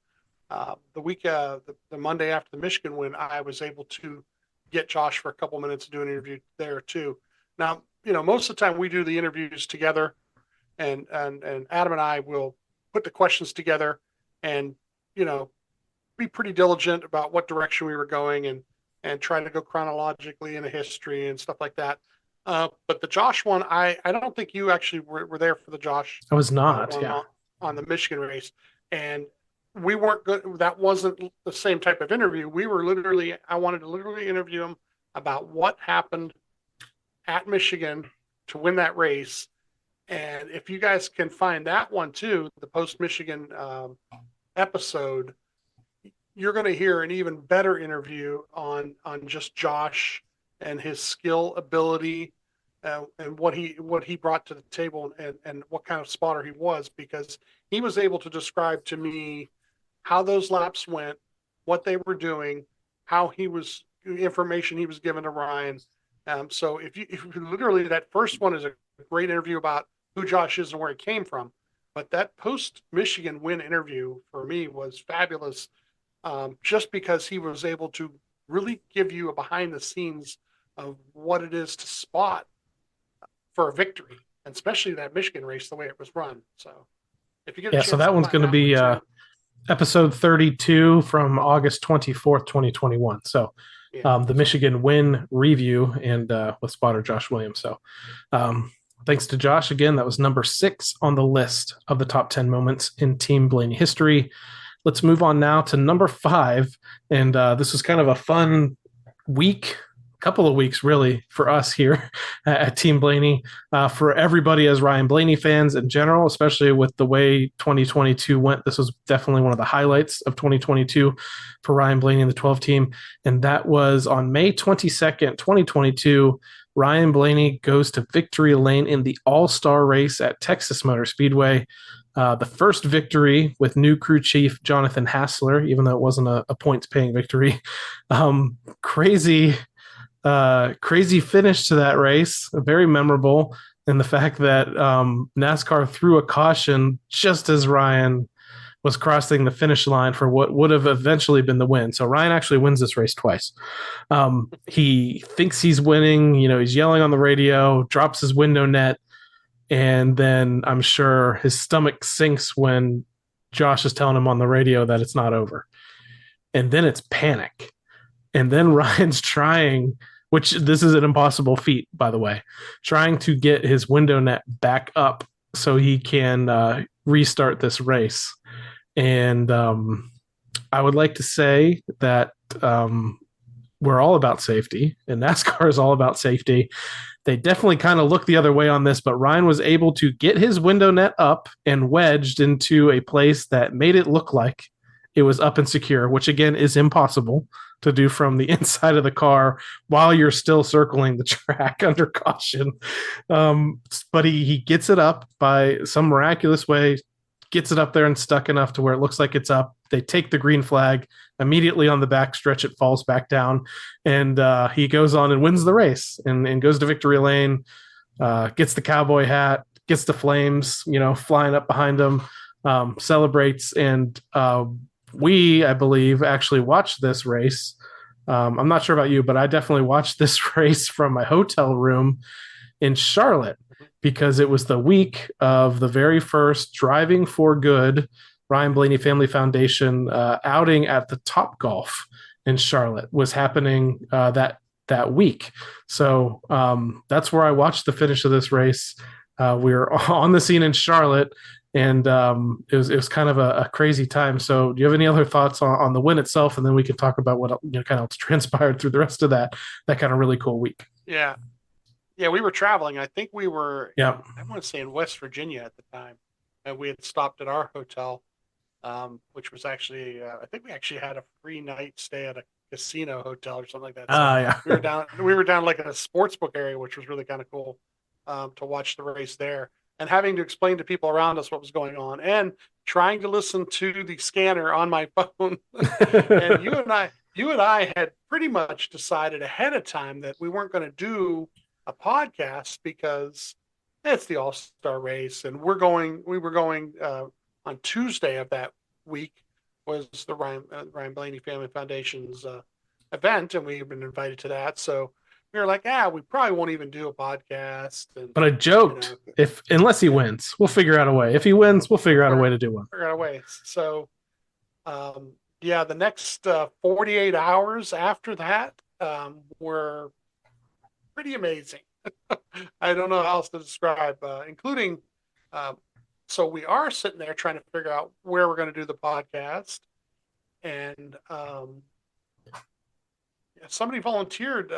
the Monday after the Michigan win, I was able to get Josh for a couple minutes to do an interview there too. Now, most of the time we do the interviews together, and Adam and I will put the questions together and be pretty diligent about what direction we were going, and try to go chronologically in a history and stuff like that. But the Josh one, I don't think you actually were there for the Josh. I was not, on the Michigan race, and we weren't good. That wasn't the same type of interview. I wanted to literally interview him about what happened at Michigan to win that race. And if you guys can find that one too, the post Michigan episode, you're going to hear an even better interview on just Josh and his skill, ability, and what he brought to the table, and what kind of spotter he was, because he was able to describe to me how those laps went, what they were doing, information he was given to Ryan. So if you literally, that first one is a great interview about who Josh is and where he came from. But that post Michigan win interview for me was fabulous, just because he was able to really give you a behind the scenes of what it is to spot for a victory, and especially that Michigan race, the way it was run. So if you get a chance, so that one's going to be episode 32 from August 24th, 2021. So the Michigan win review and with spotter Josh Williams. So thanks to Josh again. That was number 6 on the list of the top 10 moments in Team Blaney history. Let's move on now to number 5. And this was kind of a fun couple of weeks really for us here at Team Blaney, for everybody as Ryan Blaney fans in general, especially with the way 2022 went. This was definitely one of the highlights of 2022 for Ryan Blaney and the 12 team. And that was on May 22nd, 2022, Ryan Blaney goes to victory lane in the all-star race at Texas Motor Speedway. The first victory with new crew chief Jonathan Hassler, even though it wasn't a points paying victory. Crazy finish to that race, very memorable, and the fact that NASCAR threw a caution just as Ryan was crossing the finish line for what would have eventually been the win. So Ryan actually wins this race twice. He thinks he's winning, he's yelling on the radio, drops his window net, and then I'm sure his stomach sinks when Josh is telling him on the radio that it's not over. And then it's panic. And then Ryan's trying, which this is an impossible feat, by the way, trying to get his window net back up so he can restart this race. And I would like to say that we're all about safety, and NASCAR is all about safety. They definitely kind of look the other way on this, but Ryan was able to get his window net up and wedged into a place that made it look like it was up and secure, which again is impossible to do from the inside of the car while you're still circling the track under caution. But he gets it up by some miraculous way, gets it up there and stuck enough to where it looks like it's up. They take the green flag. Immediately on the back stretch, it falls back down, and he goes on and wins the race and goes to victory lane, gets the cowboy hat, gets the flames, flying up behind him, celebrates. And we, I believe, actually watched this race. I'm not sure about you, but I definitely watched this race from my hotel room in Charlotte because it was the week of the very first Driving for Good Ryan Blaney Family Foundation outing at the Topgolf in Charlotte was happening that week. So that's where I watched the finish of this race. We were on the scene in Charlotte, and it was kind of a crazy time. So do you have any other thoughts on the win itself? And then we can talk about what kind of transpired through the rest of that kind of really cool week. Yeah, we were traveling. I think we were, I want to say in West Virginia at the time. And we had stopped at our hotel, which was actually, I think we actually had a free night stay at a casino hotel or something like that. So we were down like in a sports book area, which was really kind of cool to watch the race there. And having to explain to people around us what was going on and trying to listen to the scanner on my phone. And you and I had pretty much decided ahead of time that we weren't going to do a podcast because it's the All-Star race. And we were going on Tuesday of that week was the Ryan Blaney Family Foundation's event. And we had been invited to that. So we were like, we probably won't even do a podcast. But I joked, unless he wins, we'll figure out a way. If he wins, we'll figure out a way to do one. Figure out a way. So, the next 48 hours after that were pretty amazing. I don't know how else to describe, including, so we are sitting there trying to figure out where we're going to do the podcast. And somebody volunteered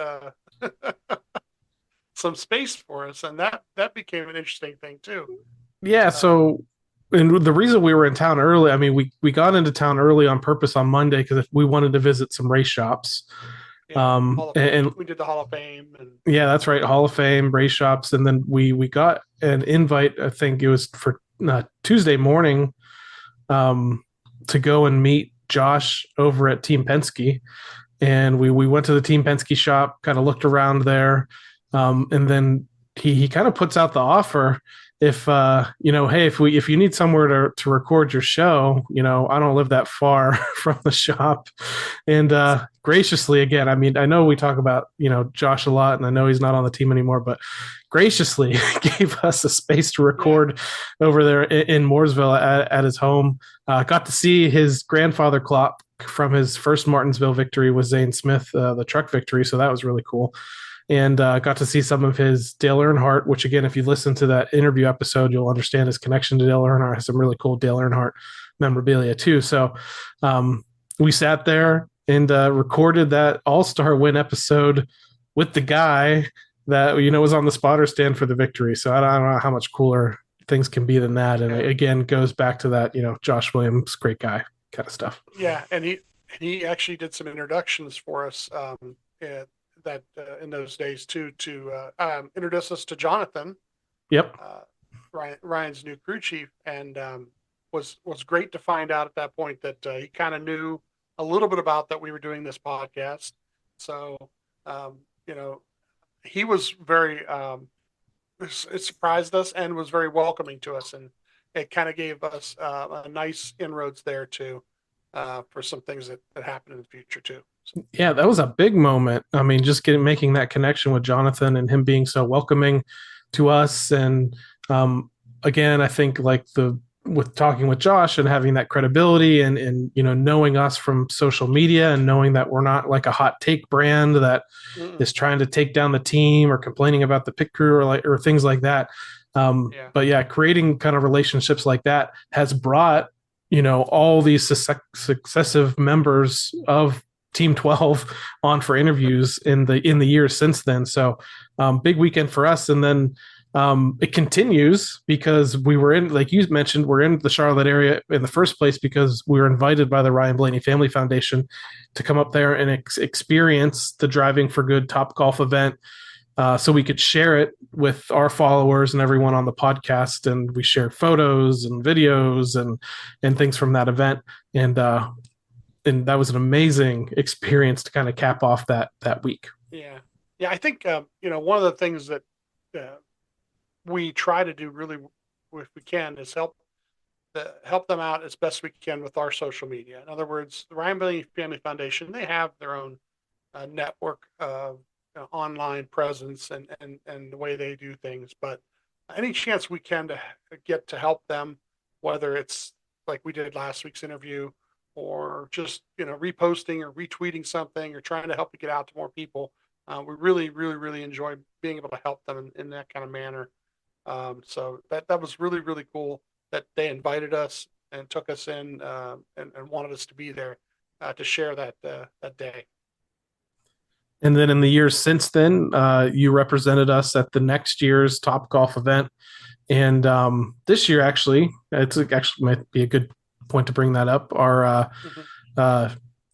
some space for us, and that became an interesting thing too. Yeah. So, and the reason we were in town early, I mean, we got into town early on purpose on Monday because we wanted to visit some race shops. And we did the Hall of Fame. Yeah, that's right. Hall of Fame, race shops. And then we got an invite, I think it was for Tuesday morning, to go and meet Josh over at Team Penske, and we went to the Team Penske shop, kind of looked around there, and then he kind of puts out the offer. If hey, if you need somewhere to record your show, I don't live that far from the shop, and graciously, again, I mean, I know we talk about Josh a lot, and I know he's not on the team anymore, but graciously gave us a space to record over there in Mooresville at his home. Got to see his grandfather clock from his first Martinsville victory with Zane Smith, the truck victory, so that was really cool. And got to see some of his Dale Earnhardt, which, again, if you listen to that interview episode, you'll understand his connection to Dale Earnhardt. Has some really cool Dale Earnhardt memorabilia too. So we sat there and recorded that All-Star Win episode with the guy that was on the spotter stand for the victory. So I don't know how much cooler things can be than that. And it, again, goes back to that Josh Williams, great guy kind of stuff. Yeah, and he actually did some introductions for us in those days too, to introduce us to Jonathan. Yep. Ryan's new crew chief, and was great to find out at that point that he kind of knew a little bit about that we were doing this podcast. So he was very it surprised us and was very welcoming to us, and it kind of gave us a nice inroads there too, for some things that happen in the future too. So. Yeah, that was a big moment. I mean, just making that connection with Jonathan and him being so welcoming to us. And again, I think with talking with Josh and having that credibility and knowing us from social media and knowing that we're not like a hot take brand that is trying to take down the team or complaining about the pit crew or things like that. But yeah, creating kind of relationships like that has brought all these successive members of Team 12 on for interviews in the years since then. So big weekend for us. And then it continues because we were in, like you mentioned, we're in the Charlotte area in the first place because we were invited by the Ryan Blaney Family Foundation to come up there and experience the Driving for Good Topgolf event. So we could share it with our followers and everyone on the podcast. And we shared photos and videos and things from that event. And that was an amazing experience to kind of cap off that week. Yeah. I think one of the things that we try to do really, if we can, is help them out as best we can with our social media. In other words, the Ryan Blaney Family Foundation, they have their own network of online presence and the way they do things. But any chance we can to get to help them, whether it's like we did last week's interview, or just reposting or retweeting something or trying to help it get out to more people. We really, really, really enjoy being able to help them in that kind of manner. So that was really, really cool that they invited us and took us in and wanted us to be there to share that day. And then in the years since then, you represented us at the next year's Topgolf event. And this year, actually might be a good point to bring that up. Our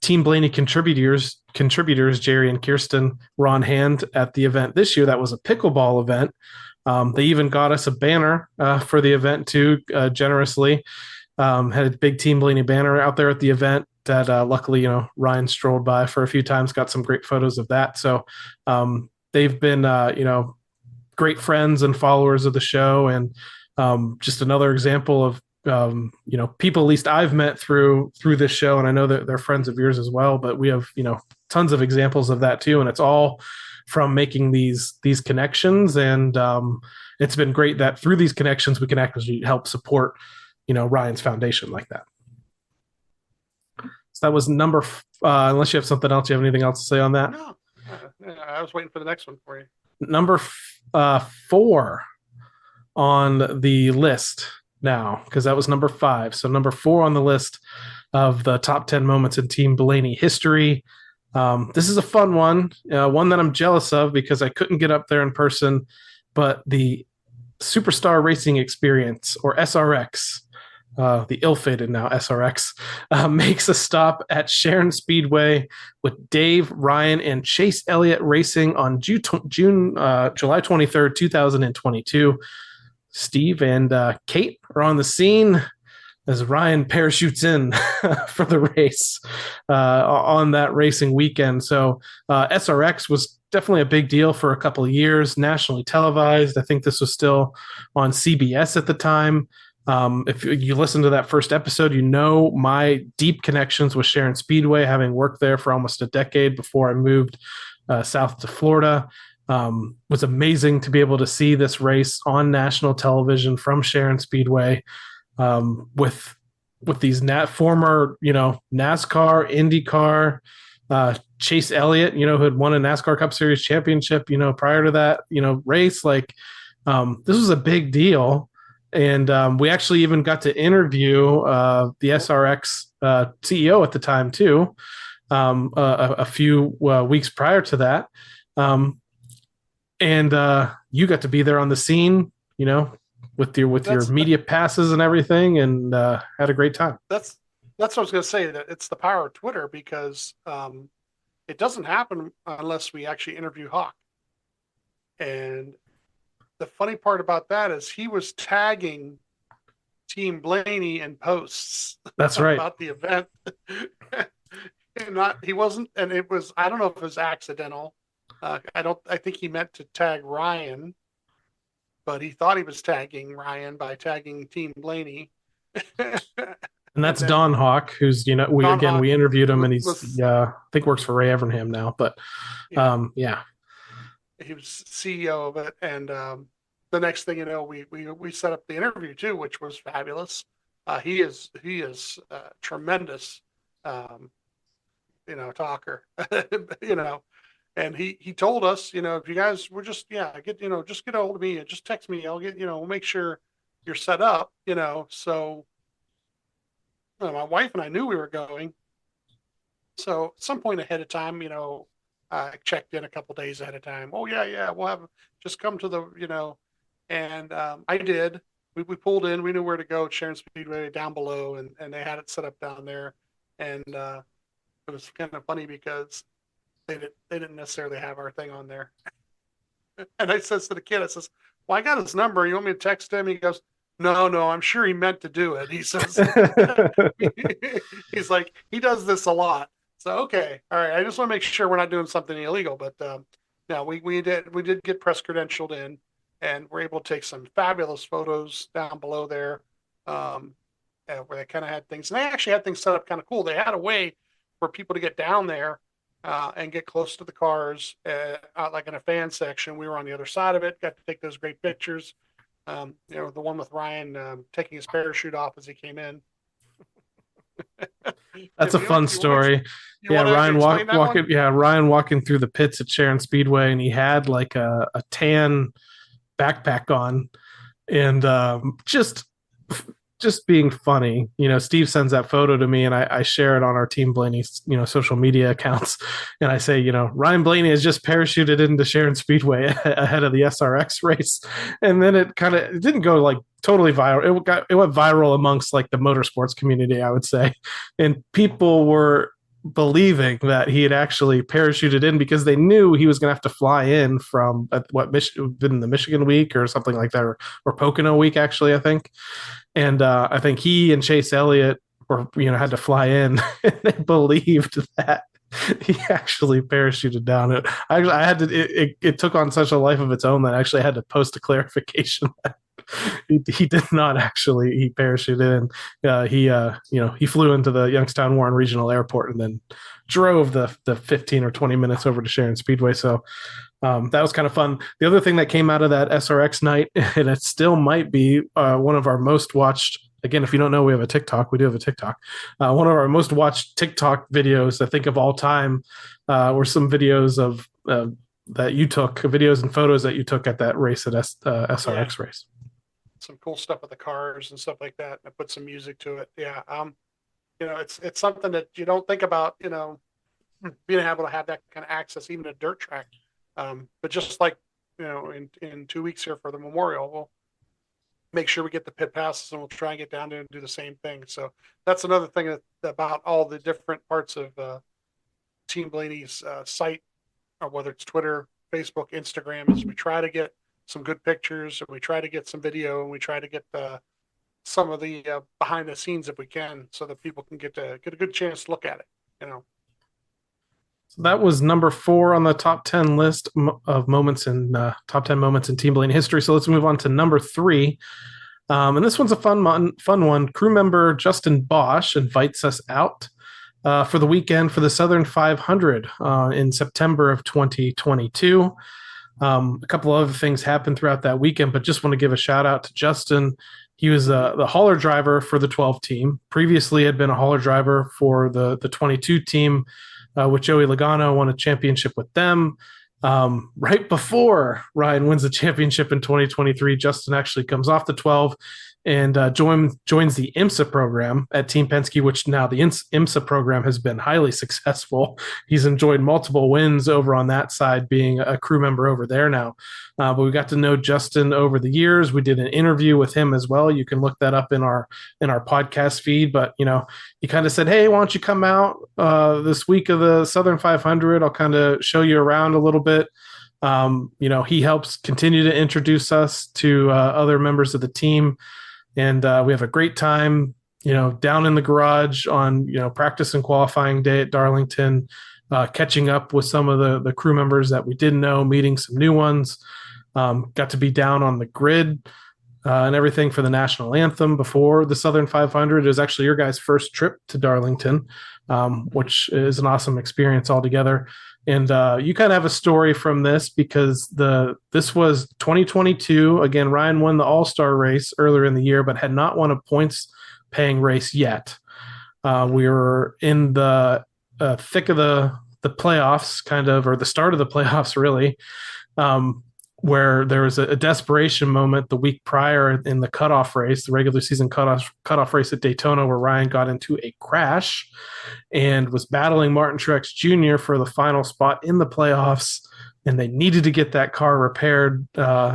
Team Blaney contributors, Jerry and Kirsten, were on hand at the event this year. That was a pickleball event. They even got us a banner for the event too, generously. Had a big Team Blaney banner out there at the event that luckily, Ryan strolled by for a few times, got some great photos of that. So they've been, great friends and followers of the show, and just another example of people at least I've met through this show, and I know that they're friends of yours as well, but we have, tons of examples of that too. And it's all from making these connections. And it's been great that through these connections, we can actually help support, Ryan's foundation like that. So that was number, unless you have something else, you have anything else to say on that? No, I was waiting for the next one for you. Number 4 on the list now, because that was number 5. So number 4 on the list of the top 10 moments in Team Blaney history. This is a fun one, one that I'm jealous of because I couldn't get up there in person, but the Superstar Racing Experience, or SRX, the ill-fated now SRX, makes a stop at Sharon Speedway with Dave, Ryan, and Chase Elliott Racing on July 23rd, 2022. Steve and Kate are on the scene. as Ryan parachutes in for the race on that racing weekend. So SRX was definitely a big deal for a couple of years, nationally televised. I think this was still on CBS at the time. If you listen to that first episode, you know my deep connections with Sharon Speedway, having worked there for almost a decade before I moved south to Florida. Was amazing to be able to see this race on national television from Sharon Speedway with these former NASCAR, IndyCar, Chase Elliott, who had won a NASCAR Cup Series championship, prior to that, race. Like this was a big deal. And we actually even got to interview the SRX CEO at the time too, a few weeks prior to that. And you got to be there on the scene, with your media passes and everything, and had a great time. That's what I was going to say. That it's the power of Twitter, because it doesn't happen unless we actually interview Hawk. And the funny part about that is he was tagging Team Blaney in posts. That's right. About the event. He wasn't, and it was, I don't know if it was accidental. I think he meant to tag Ryan, but he thought he was tagging Ryan by tagging Team Blaney. And that's Don Hawk, who's, we interviewed him, and he's, I think works for Ray Evernham now, but yeah. He was CEO of it. And the next thing you know, we set up the interview too, which was fabulous. He is tremendous, talker, and he told us, if you guys were just get a hold of me and just text me, I'll get, we'll make sure you're set up, so my wife and I knew we were going. So at some point ahead of time, I checked in a couple days ahead of time. Oh yeah, we'll have, just come to the, and I did. We pulled in. We knew where to go at Sharon Speedway down below, and they had it set up down there. And it was kind of funny because they didn't necessarily have our thing on there. And I says to the kid, I says, "Well, I got his number. You want me to text him?" He goes, No, I'm sure he meant to do it. He says, he's like, he does this a lot. So, okay. All right. I just want to make sure we're not doing something illegal, but no, we did get press credentialed in, and we're able to take some fabulous photos down below there, where they kind of had things, and they actually had things set up kind of cool. They had a way for people to get down there and get close to the cars, out like in a fan section. We were on the other side of it, got to take those great pictures. The one with Ryan taking his parachute off as he came in. That's a fun story. Ryan walking. Yeah, Ryan walking through the pits at Sharon Speedway, and he had like a tan backpack on, and just being funny. Steve sends that photo to me, and I share it on our Team Blaney, social media accounts. And I say, Ryan Blaney has just parachuted into Sharon Speedway ahead of the SRX race. And then it didn't go like totally viral. It went viral amongst like the motorsports community, I would say. And people were believing that he had actually parachuted in because they knew he was going to have to fly in from the Michigan week or something like that, or Pocono week, actually, I think. And I think he and Chase Elliott had to fly in, and they believed that he actually parachuted down. I had to. It took on such a life of its own that I actually had to post a clarification that he did not actually. He parachuted in. He flew into the Youngstown Warren Regional Airport and then drove the 15 or 20 minutes over to Sharon Speedway. So that was kind of fun. The other thing that came out of that SRX night, and it still might be one of our most watched. Again, if you don't know, we have a TikTok. We do have a TikTok. One of our most watched TikTok videos, I think, of all time, were some videos of that you took, videos and photos that you took at that race at SRX race. Some cool stuff with the cars and stuff like that. I put some music to it. Yeah. It's something that you don't think about, being able to have that kind of access, even a dirt track. But just like, in 2 weeks here for the Memorial, we'll make sure we get the pit passes, and we'll try and get down there and do the same thing. So that's another thing about all the different parts of Team Blaney's site, or whether it's Twitter, Facebook, Instagram, is we try to get some good pictures, and we try to get some video, and we try to get some of the behind the scenes if we can, so that people can get a good chance to look at it. So that was number 4 on the top 10 list of moments in top 10 moments in Team Blaney history. So let's move on to number 3. And this one's a fun one. Crew member Justin Bosch invites us out for the weekend for the Southern 500 in September of 2022. A couple of other things happened throughout that weekend, but just want to give a shout out to Justin. He was the hauler driver for the 12 team. Previously had been a hauler driver for the 22 team, with Joey Logano, won a championship with them. Right before Ryan wins the championship in 2023, Justin actually comes off the 12 and joins the IMSA program at Team Penske, which now the IMSA program has been highly successful. He's enjoyed multiple wins over on that side, being a crew member over there now. But we got to know Justin over the years. We did an interview with him as well. You can look that up in our podcast feed. But he kind of said, "Hey, why don't you come out this week of the Southern 500? I'll kind of show you around a little bit." He helps continue to introduce us to other members of the team. And we have a great time, down in the garage on, practice and qualifying day at Darlington, catching up with some of the crew members that we didn't know, meeting some new ones. Got to be down on the grid and everything for the national anthem before the Southern 500. It was actually your guys' first trip to Darlington, which is an awesome experience altogether. And you kind of have a story from this, because this was 2022. Again, Ryan won the All-Star race earlier in the year, but had not won a points-paying race yet. We were in the thick of the playoffs, kind of, or the start of the playoffs, really, where there was a desperation moment the week prior in the cutoff race, the regular season cutoff race at Daytona, where Ryan got into a crash and was battling Martin Truex Jr. for the final spot in the playoffs. And they needed to get that car repaired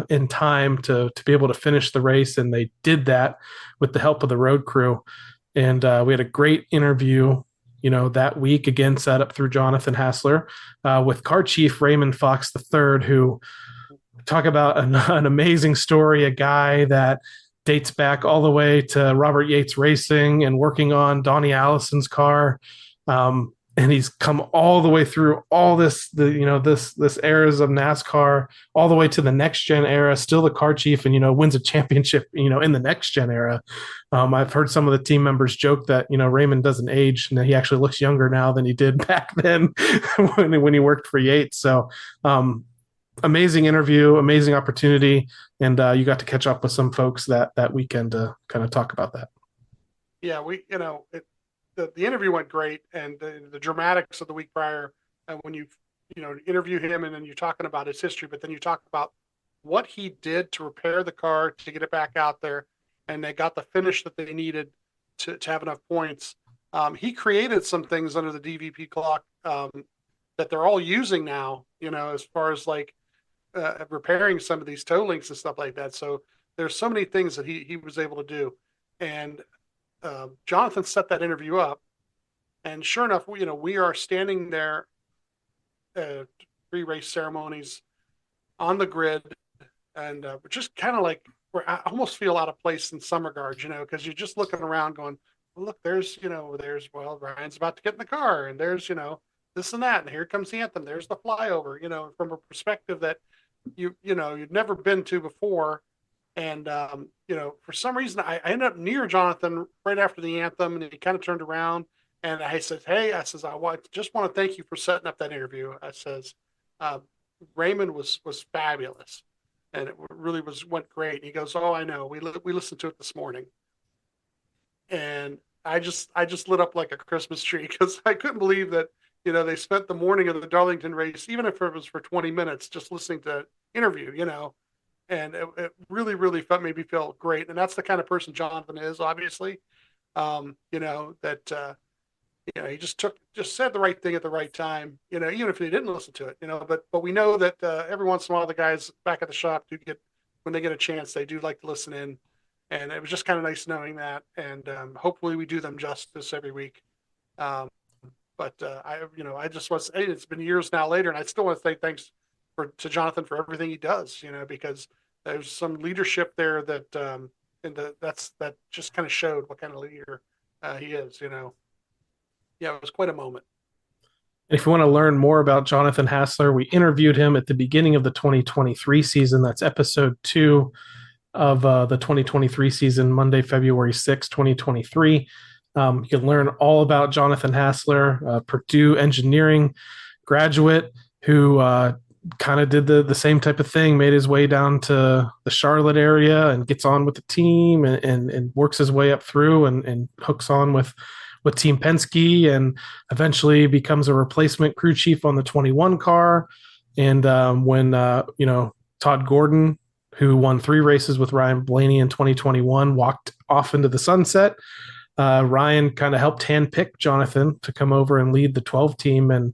in time to be able to finish the race. And they did that with the help of the road crew. And we had a great interview, that week, again, set up through Jonathan Hassler, with car chief Raymond Fox III, who, talk about an amazing story, a guy that dates back all the way to Robert Yates Racing and working on Donnie Allison's car. And he's come all the way through all this eras of NASCAR, all the way to the next gen era, still the car chief, and, wins a championship, in the next gen era. I've heard some of the team members joke that, Raymond doesn't age, and he actually looks younger now than he did back then when he worked for Yates. So, amazing interview, amazing opportunity, and you got to catch up with some folks that weekend to kind of talk about that. Yeah, the interview went great, and the dramatics of the week prior, when you interview him, and then you're talking about his history, but then you talk about what he did to repair the car to get it back out there, and they got the finish that they needed to have enough points. He created some things under the DVP clock that they're all using now, as far as like repairing some of these toe links and stuff like that. So there's so many things that he was able to do. And Jonathan set that interview up. And sure enough, we are standing there, pre-race ceremonies on the grid. And we're just kind of like, I almost feel out of place in some regards, because you're just looking around going, well, look, there's Ryan's about to get in the car, and there's, this and that. And here comes the anthem. There's the flyover, from a perspective that you'd never been to before. And, for some reason I ended up near Jonathan right after the anthem, and he kind of turned around, and I said, "Hey," I says, just want to thank you for setting up that interview. I says, Raymond was fabulous, and it really went great. And he goes, "Oh, I know. We listened to it this morning." And I just lit up like a Christmas tree, because I couldn't believe that, they spent the morning of the Darlington race, even if it was for 20 minutes, just listening to interview, and it really, really made me feel great. And that's the kind of person Jonathan is, obviously, he just said the right thing at the right time, even if he didn't listen to it, but we know that every once in a while, the guys back at the shop when they get a chance, they do like to listen in. And it was just kind of nice knowing that. And hopefully we do them justice every week. But I just want to say, it's been years now later, and I still want to say thanks to Jonathan for everything he does, because there's some leadership there that that just kind of showed what kind of leader he is. Yeah, it was quite a moment. If you want to learn more about Jonathan Hassler, we interviewed him at the beginning of the 2023 season. That's episode 2 of the 2023 season, Monday, February 6, 2023. You can learn all about Jonathan Hassler, Purdue engineering graduate who kind of did the same type of thing, made his way down to the Charlotte area and gets on with the team and works his way up through and hooks on with Team Penske and eventually becomes a replacement crew chief on the 21 car. And when Todd Gordon, who won 3 races with Ryan Blaney in 2021, walked off into the sunset, Ryan kind of helped handpick Jonathan to come over and lead the 12 team. And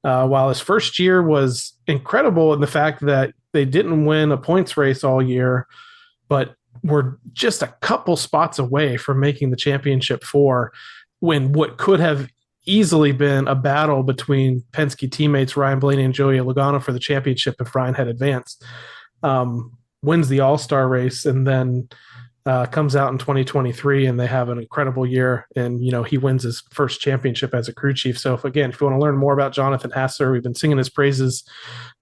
while his first year was incredible in the fact that they didn't win a points race all year, but were just a couple spots away from making the championship 4, when what could have easily been a battle between Penske teammates Ryan Blaney and Joey Logano for the championship if Ryan had advanced, wins the All-Star race and then comes out in 2023 and they have an incredible year, and he wins his first championship as a crew chief. So if you want to learn more about Jonathan Hassler, we've been singing his praises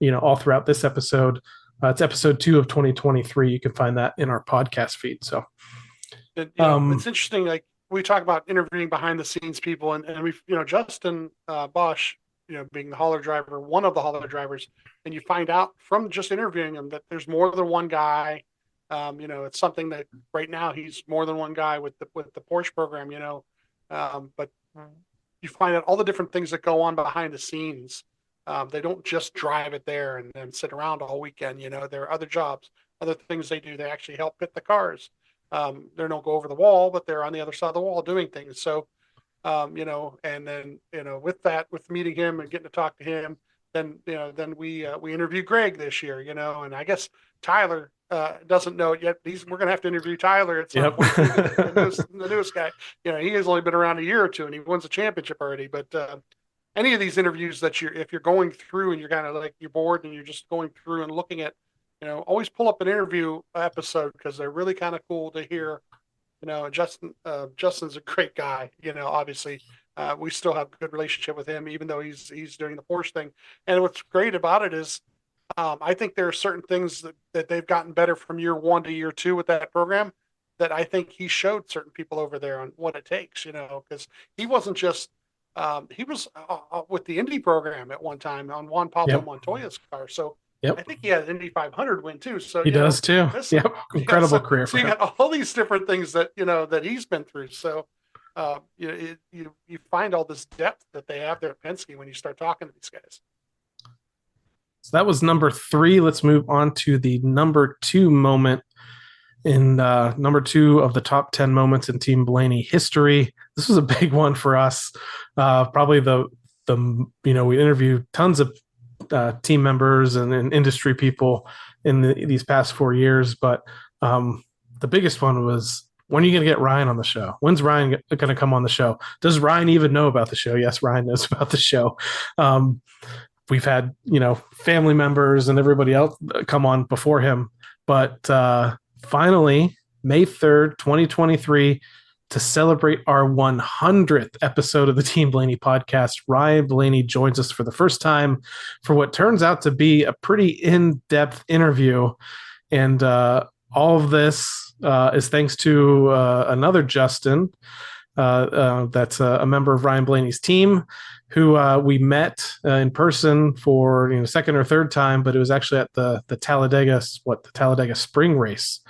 all throughout this episode. It's episode 2 of 2023. You can find that in our podcast feed. So it's interesting, like we talk about interviewing behind the scenes people, and we've Justin Bosch, being the hauler driver, one of the hauler drivers, and you find out from just interviewing him that there's more than one guy. It's something that right now he's more than one guy with the Porsche program, but you find out all the different things that go on behind the scenes. They don't just drive it there and then sit around all weekend. There are other jobs, other things they do. They actually help pit the cars. They don't go over the wall, but they're on the other side of the wall doing things. So, and then, with meeting him and getting to talk to him, then we interviewed Greg this year, and I guess Tyler doesn't know it yet. We're going to have to interview Tyler at some point. The newest guy. He has only been around a year or two and he wins a championship already. But any of these interviews that if you're going through and you're kind of like you're bored and you're just going through and looking at, always pull up an interview episode because they're really kind of cool to hear. Justin's a great guy. Obviously, we still have a good relationship with him, even though he's doing the Porsche thing. And what's great about it is, I think there are certain things that they've gotten better from year 1 to year 2 with that program that I think he showed certain people over there on what it takes. Because he wasn't just he was with the Indy program at one time on Juan Pablo Montoya's car. So. Yep. I think he had an Indy 500 win too. So he does too. Yep, incredible career. So you got all these different things that that he's been through. So you find all this depth that they have there at Penske when you start talking to these guys. So that was number 3. Let's move on to the number 2 moment in number 2 of the top 10 moments in Team Blaney history. This was a big one for us. Probably the we interviewed tons of team members and industry people in these past 4 years. But the biggest one was, when are you going to get Ryan on the show? When's Ryan going to come on the show? Does Ryan even know about the show? Yes, Ryan knows about the show. We've had, family members and everybody else come on before him. But finally, May 3rd, 2023, to celebrate our 100th episode of the Team Blaney podcast, Ryan Blaney joins us for the first time for what turns out to be a pretty in-depth interview. And all of this is thanks to another Justin that's a member of Ryan Blaney's team, who we met in person for second or third time, but it was actually at the Talladega Spring Race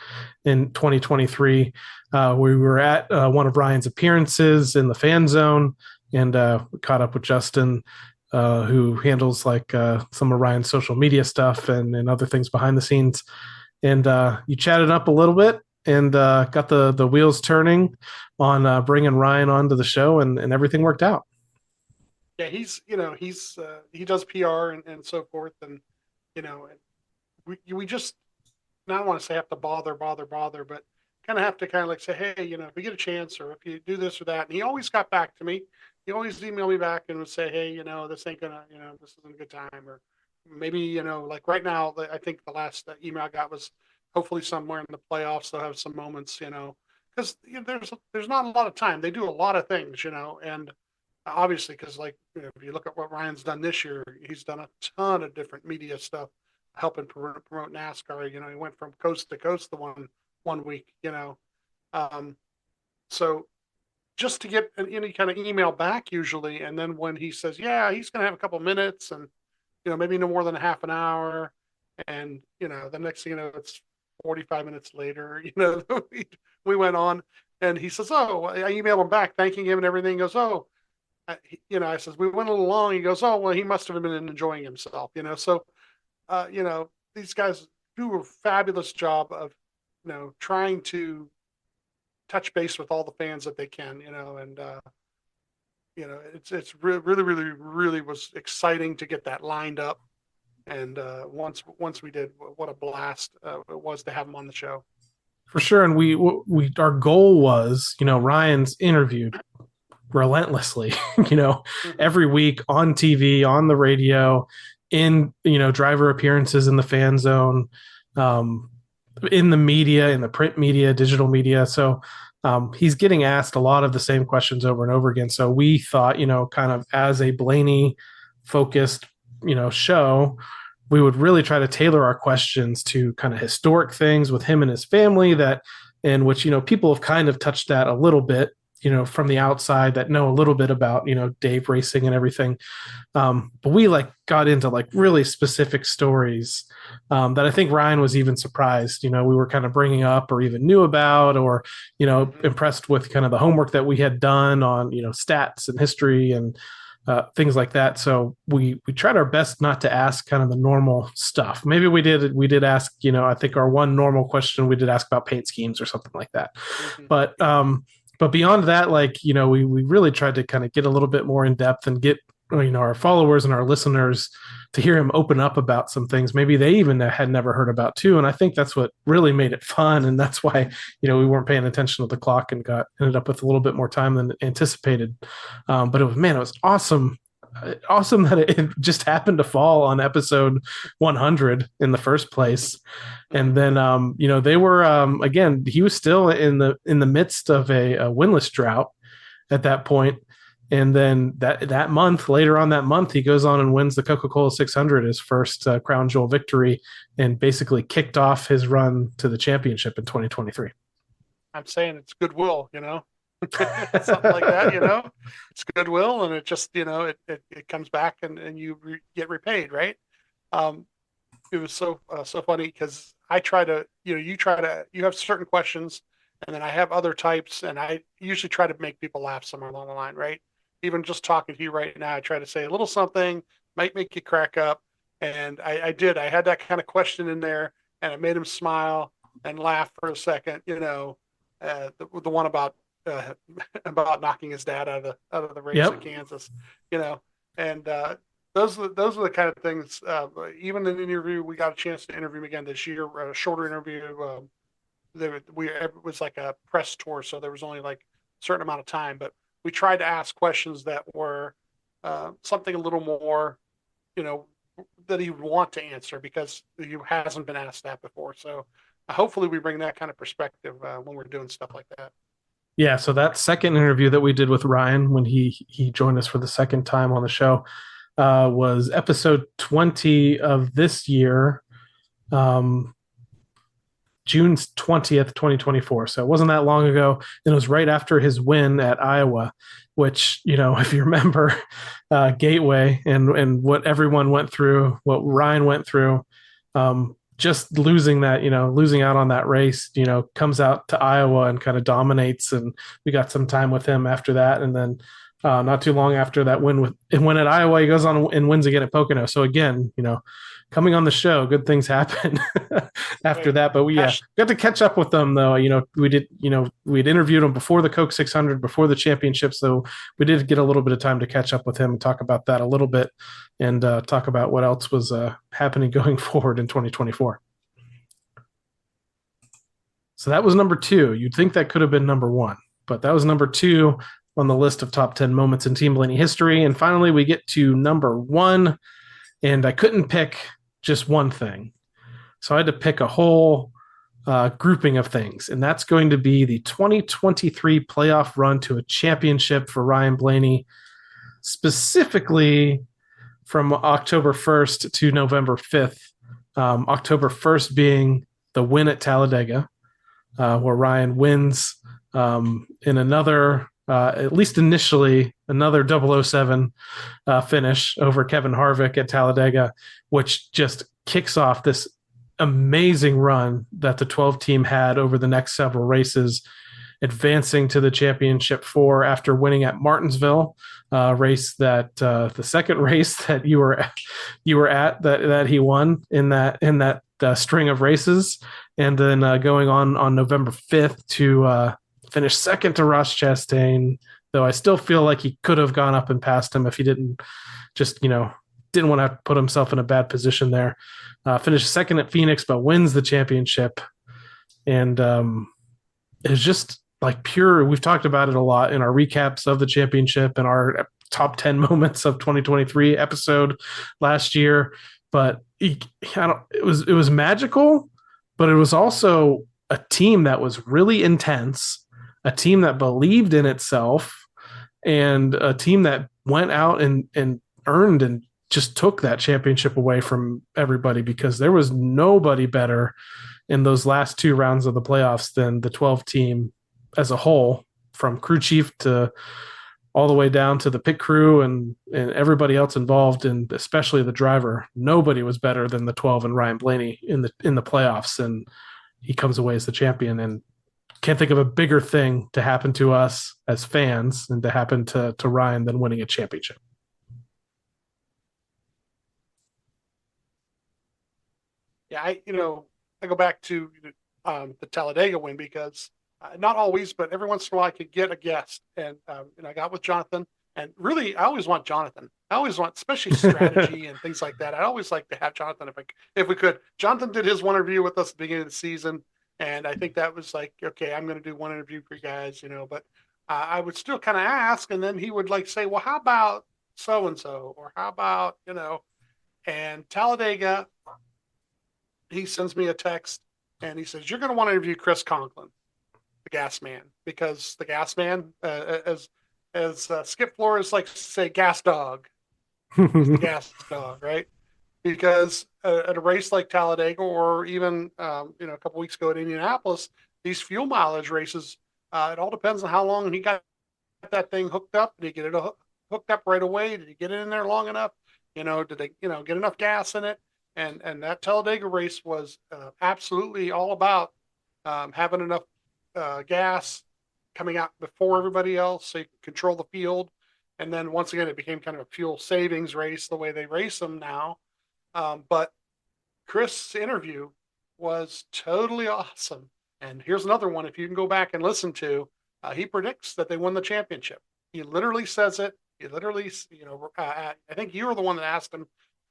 in 2023. We were at one of Ryan's appearances in the fan zone, and we caught up with Justin, who handles some of Ryan's social media stuff and other things behind the scenes. And you chatted up a little bit and got the wheels turning on bringing Ryan onto the show, and everything worked out. Yeah, he does PR and so forth, and we just, I don't want to say have to bother, but kind of have to say, hey, if we get a chance, or if you do this or that. And he always got back to me. He always emailed me back and would say, hey, this ain't gonna, this isn't a good time, or maybe like right now, I think the last email I got was hopefully somewhere in the playoffs they'll have some moments, because there's not a lot of time. They do a lot of things, and obviously because if you look at what Ryan's done this year, he's done a ton of different media stuff, helping promote NASCAR. He went from coast to coast the one week, so just to get any kind of email back usually, and then when he says, yeah, he's going to have a couple minutes, and maybe no more than a half an hour, and the next thing you know, it's 45 minutes later, we went on, and he says, oh, I emailed him back thanking him and everything. He goes, oh, I says, we went a little long. He goes, oh, well, he must have been enjoying himself, so these guys do a fabulous job of trying to touch base with all the fans that they can, and it's really, really, really was exciting to get that lined up. And once we did, what a blast it was to have him on the show. For sure. And we our goal was, Ryan's interviewed relentlessly, every week on TV, on the radio, in, driver appearances in the fan zone, in the media, in the print media, digital media. So he's getting asked a lot of the same questions over and over again. So we thought, kind of as a Blaney focused, show, we would really try to tailor our questions to kind of historic things with him and his family in which, people have kind of touched that a little bit, from the outside that know a little bit about, Dave racing and everything. But we got into really specific stories that I think Ryan was even surprised, we were kind of bringing up or even knew about, or, impressed with kind of the homework that we had done on, stats and history and things like that. So we tried our best not to ask kind of the normal stuff. Maybe we did ask, I think our one normal question we did ask about paint schemes or something like that. Mm-hmm. But beyond that, we really tried to kind of get a little bit more in depth and get, our followers and our listeners to hear him open up about some things maybe they even had never heard about too. And I think that's what really made it fun. And that's why, we weren't paying attention to the clock and ended up with a little bit more time than anticipated. But it was awesome. Awesome that it just happened to fall on episode 100 in the first place. And then, they were, again, he was still in the midst of a winless drought at that point. And then that month, later on that month, he goes on and wins the Coca-Cola 600, his first Crown Jewel victory, and basically kicked off his run to the championship in 2023. I'm saying it's goodwill, something like that, it's goodwill, and it just, it comes back and you get repaid, right? It was so funny because I try to, you have certain questions, and then I have other types, and I usually try to make people laugh somewhere along the line, right? Even just talking to you right now, I try to say a little something, might make you crack up. And I did. I had that kind of question in there, and it made him smile and laugh for a second, the one about knocking his dad out of the race in Kansas, and those are the kind of things. Even in the interview, we got a chance to interview him again this year, a shorter interview. It was like a press tour, so there was only a certain amount of time, but we tried to ask questions that were something a little more, that he would want to answer because he hasn't been asked that before. So hopefully we bring that kind of perspective when we're doing stuff like that. Yeah. So that second interview that we did with Ryan when he joined us for the second time on the show was episode 20 of this year. June 20th, 2024. So it wasn't that long ago. And it was right after his win at Iowa, which, if you remember, Gateway and what everyone went through, what Ryan went through, just losing that, losing out on that race, comes out to Iowa and kind of dominates. And we got some time with him after that. And then not too long after that win at Iowa, he goes on and wins again at Pocono. So again, coming on the show, good things happen after that. But we got to catch up with them though. We'd interviewed him before the Coke 600, before the championship. So we did get a little bit of time to catch up with him and talk about that a little bit and talk about what else was happening going forward in 2024. So that was number 2. You'd think that could have been number 1, but that was number 2 on the list of top 10 moments in Team Blaney history. And finally, we get to number 1, and I couldn't pick just one thing. So I had to pick a whole grouping of things, and that's going to be the 2023 playoff run to a championship for Ryan Blaney, specifically from October 1st to November 5th. October 1st being the win at Talladega, where Ryan wins in another, at least initially, another 007 finish over Kevin Harvick at Talladega, which just kicks off this amazing run that the 12 team had over the next several races, advancing to the championship 4 after winning at Martinsville, race that the second race that you were at that he won in that string of races, and then going on November 5th to finish second to Ross Chastain, though I still feel like he could have gone up and passed him if he didn't want to put himself in a bad position there. Finished second at Phoenix, but wins the championship. And it's just like pure, we've talked about it a lot in our recaps of the championship and our top 10 moments of 2023 episode last year. But it was magical, but it was also a team that was really intense, a team that believed in itself, and a team that went out and earned and just took that championship away from everybody, because there was nobody better in those last 2 rounds of the playoffs than the 12 team as a whole, from crew chief to all the way down to the pit crew and everybody else involved, and especially the driver. Nobody was better than the 12 and Ryan Blaney in the playoffs, and he comes away as the champion. And can't think of a bigger thing to happen to us as fans and to happen to Ryan than winning a championship. Yeah, I go back to the Talladega win, because not always, but every once in a while I could get a guest, and I got with Jonathan, and really I always want Jonathan. I always want, especially strategy and things like that. I always like to have Jonathan if we could. Jonathan did his one interview with us at the beginning of the season, and I think that was like, okay, I'm going to do one interview for you guys, but I would still kind of ask, and then he would like say, well, how about so and so, or how about and Talladega. He sends me a text and he says, you're going to want to interview Chris Conklin, the gas man, because the gas man, as Skip Flores likes to say, gas dog. He's the gas dog, right? Because at a race like Talladega, or even, a couple weeks ago at Indianapolis, these fuel mileage races, it all depends on how long he got that thing hooked up. Did he get it hooked up right away? Did he get it in there long enough? Did they, get enough gas in it? And that Talladega race was absolutely all about having enough gas coming out before everybody else, so you can control the field. And then once again, it became kind of a fuel savings race the way they race them now. But Chris' interview was totally awesome. And here's another one, if you can go back and listen to, he predicts that they won the championship. He literally says it. He literally, I think you were the one that asked him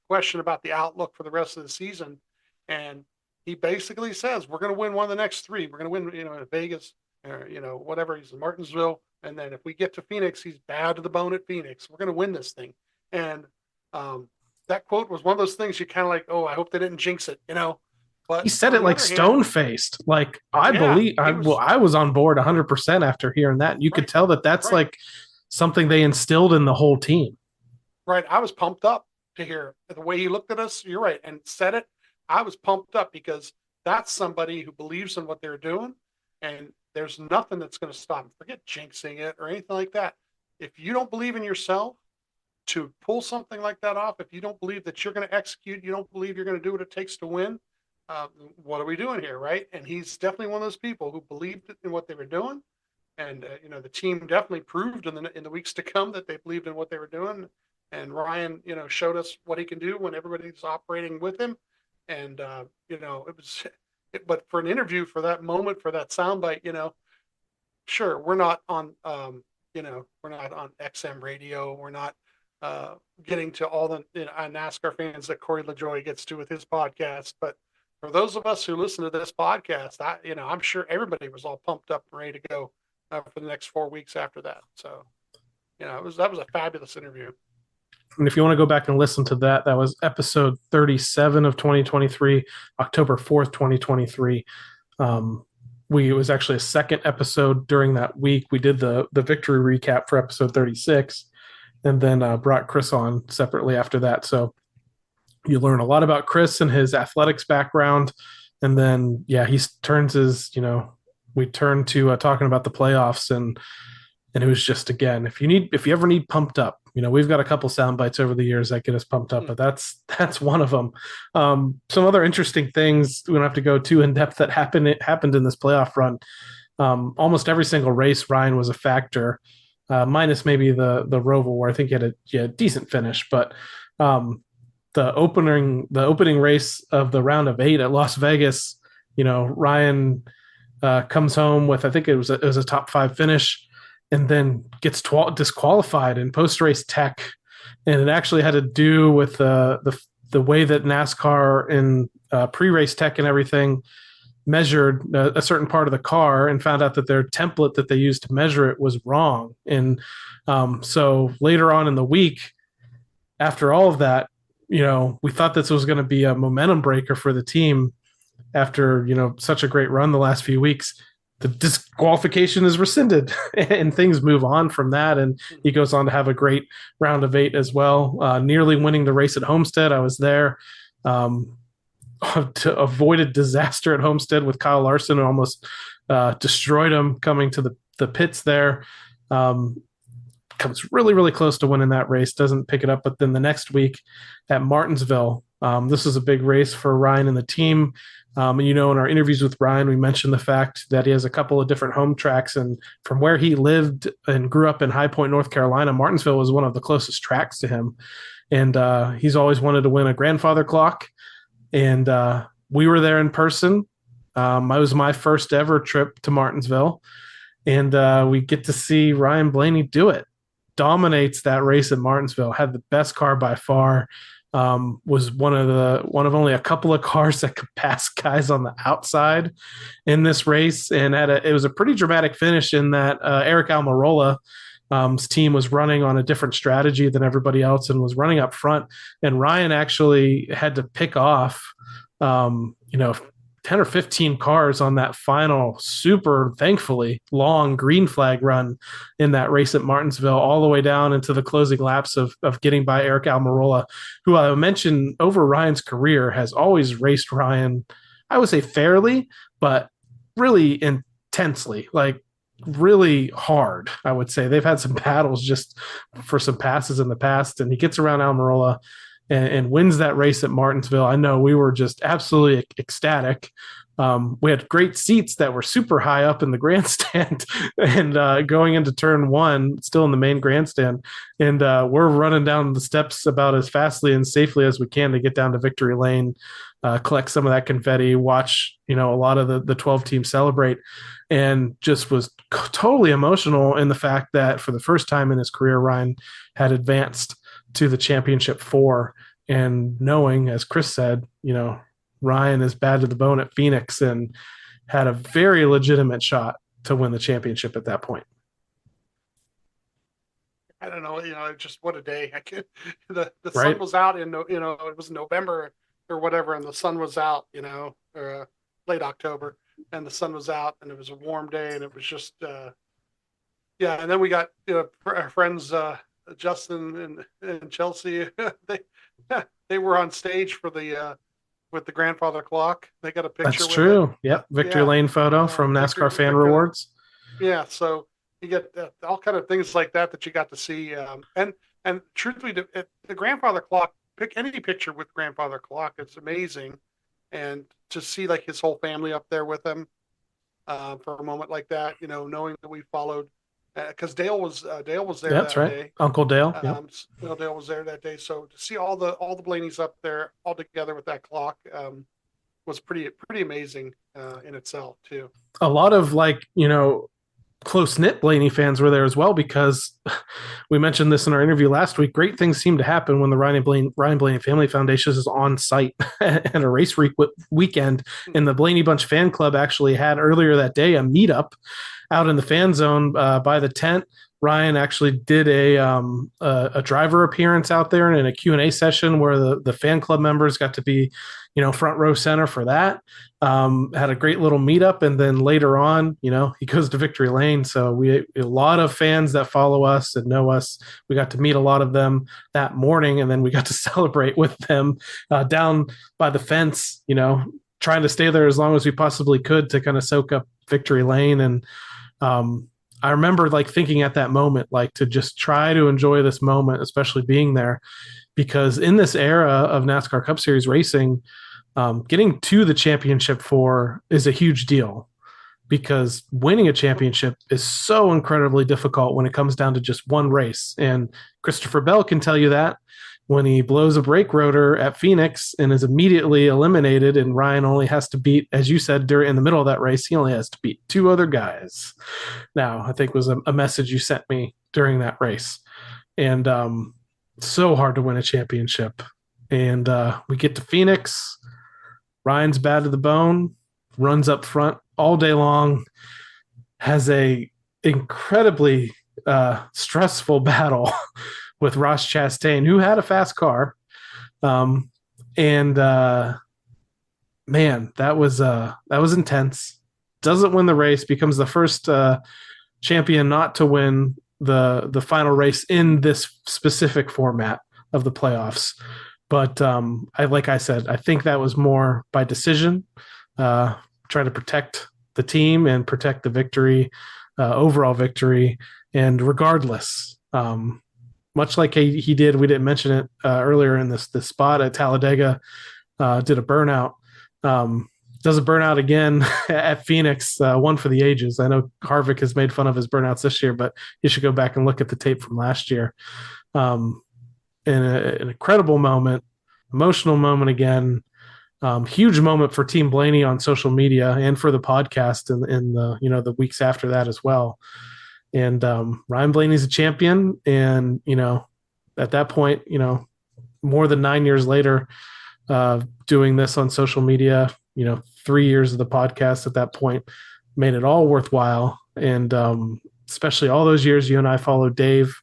question about the outlook for the rest of the season, and he basically says, we're going to win one of the next 3. We're going to win, in Vegas, or whatever. He's in Martinsville, and then if we get to Phoenix, he's bad to the bone at Phoenix. We're going to win this thing. And that quote was one of those things you kind of like, oh, I hope they didn't jinx it, But he said it like stone-faced. Like, I was on board 100% after hearing that. You could tell that that's like something they instilled in the whole team. Right. I was pumped up to hear the way he looked at us. You're right. And said it. I was pumped up, because that's somebody who believes in what they're doing, and there's nothing that's going to stop him. Forget jinxing it or anything like that. If you don't believe in yourself to pull something like that off, if you don't believe that you're going to execute, you don't believe you're going to do what it takes to win, what are we doing here, right? And he's definitely one of those people who believed in what they were doing. And, the team definitely proved in the weeks to come that they believed in what they were doing. And Ryan, showed us what he can do when everybody's operating with him. And, but for an interview, for that moment, for that soundbite, sure, we're not on, we're not on XM radio. We're not getting to all the NASCAR fans that Corey LaJoie gets to with his podcast. But for those of us who listen to this podcast, I'm sure everybody was all pumped up and ready to go for the next 4 weeks after that. So, that was a fabulous interview. And if you want to go back and listen to that, that was episode 37 of 2023, October 4th, 2023. It was actually a second episode during that week. We did the victory recap for episode 36, and then brought Chris on separately after that. So you learn a lot about Chris and his athletics background, and then he turns his we turn to talking about the playoffs, and it was just, again, if you ever need pumped up, we've got a couple sound bites over the years that get us pumped up, but that's one of them. Some other interesting things, we don't have to go too in depth, that happened in this playoff run. Almost every single race, Ryan was a factor, minus maybe the Roval, where I think he had a decent finish, but the opening race of the round of 8 at Las Vegas, Ryan comes home with, I think it was a top 5 finish, and then gets disqualified in post-race tech. And it actually had to do with the way that NASCAR in pre-race tech and everything measured a certain part of the car, and found out that their template that they used to measure it was wrong. And so later on in the week, after all of that, we thought this was going to be a momentum breaker for the team after, such a great run the last few weeks. The disqualification is rescinded and things move on from that. And he goes on to have a great round of 8 as well, nearly winning the race at Homestead. I was there to avoid a disaster at Homestead with Kyle Larson, who almost destroyed him coming to the pits there. Comes really, really close to winning that race, doesn't pick it up. But then the next week at Martinsville, this is a big race for Ryan and the team. And in our interviews with Ryan, we mentioned the fact that he has a couple of different home tracks, and from where he lived and grew up in High Point, North Carolina, Martinsville was one of the closest tracks to him. And he's always wanted to win a grandfather clock. And we were there in person. It was my first ever trip to Martinsville, and we get to see Ryan Blaney do it. Dominates that race at Martinsville, had the best car by far. Was one of only a couple of cars that could pass guys on the outside in this race, and it was a pretty dramatic finish in that Eric Almirola's team was running on a different strategy than everybody else and was running up front, and Ryan actually had to pick off 10 or 15 cars on that final super, thankfully, long green flag run in that race at Martinsville, all the way down into the closing laps of getting by Eric Almirola, who I mentioned over Ryan's career has always raced Ryan, I would say fairly, but really intensely, like really hard. I would say they've had some battles just for some passes in the past, and he gets around Almirola and wins that race at Martinsville. I know we were just absolutely ecstatic. We had great seats that were super high up in the grandstand, and going into turn 1, still in the main grandstand, and we're running down the steps about as fastly and safely as we can to get down to victory lane, collect some of that confetti, watch a lot of the 12 teams celebrate, and just was totally emotional in the fact that for the first time in his career, Ryan had advanced to the championship 4, and knowing, as Chris said, Ryan is bad to the bone at Phoenix and had a very legitimate shot to win the championship at that point. I don't know, just what a day. The Right? sun was out in, it was November or whatever, and the sun was out, or late October, and the sun was out, and it was a warm day, and it was just, and then we got our friends, Justin and Chelsea, they were on stage for the with the grandfather clock. They got a picture. That's true. It. Yep, victory lane photo from NASCAR Fan Rewards. Yeah, so you get all kind of things like that you got to see. And truthfully, the grandfather clock, pick any picture with grandfather clock, it's amazing, and to see like his whole family up there with him for a moment like that, knowing that we followed. Because Dale was there That's that right. day. Uncle Dale. Dale was there that day. So to see all the Blaneys up there all together with that clock was pretty amazing in itself too. A lot of close-knit Blaney fans were there as well, because we mentioned this in our interview last week. Great things seem to happen when the Ryan Blaney Family Foundation is on site at a race weekend. And the Blaney Bunch Fan Club actually had earlier that day a meetup out in the fan zone by the tent Ryan actually did a driver appearance out there and in a Q&A session where the fan club members got to be, front row center for that. Had a great little meetup, and then later on, he goes to Victory Lane. So a lot of fans that follow us and know us, we got to meet a lot of them that morning, and then we got to celebrate with them down by the fence, trying to stay there as long as we possibly could to kind of soak up Victory Lane. And I remember thinking at that moment, to just try to enjoy this moment, especially being there, because in this era of NASCAR Cup Series racing, getting to the championship four is a huge deal, because winning a championship is so incredibly difficult when it comes down to just one race. And Christopher Bell can tell you that when he blows a brake rotor at Phoenix and is immediately eliminated, and Ryan only has to beat, as you said, in the middle of that race, he only has to beat two other guys. Now, I think was a message you sent me during that race. And so hard to win a championship. And we get to Phoenix. Ryan's bad to the bone, runs up front all day long, has a incredibly stressful battle with Ross Chastain, who had a fast car. Man, that was intense. Doesn't win the race, becomes the first champion not to win the final race in this specific format of the playoffs. But like I said, I think that was more by decision, trying to protect the team and protect the victory, overall victory. And regardless, much like he did, we didn't mention it earlier in this spot at Talladega, did a burnout. Does a burnout again at Phoenix, one for the ages. I know Harvick has made fun of his burnouts this year, but you should go back and look at the tape from last year. An incredible moment, emotional moment again. Huge moment for Team Blaney on social media and for the podcast in the weeks after that as well. And Ryan Blaney's a champion, and at that point, more than 9 years later, doing this on social media, 3 years of the podcast at that point made it all worthwhile. And especially all those years you and I followed Dave,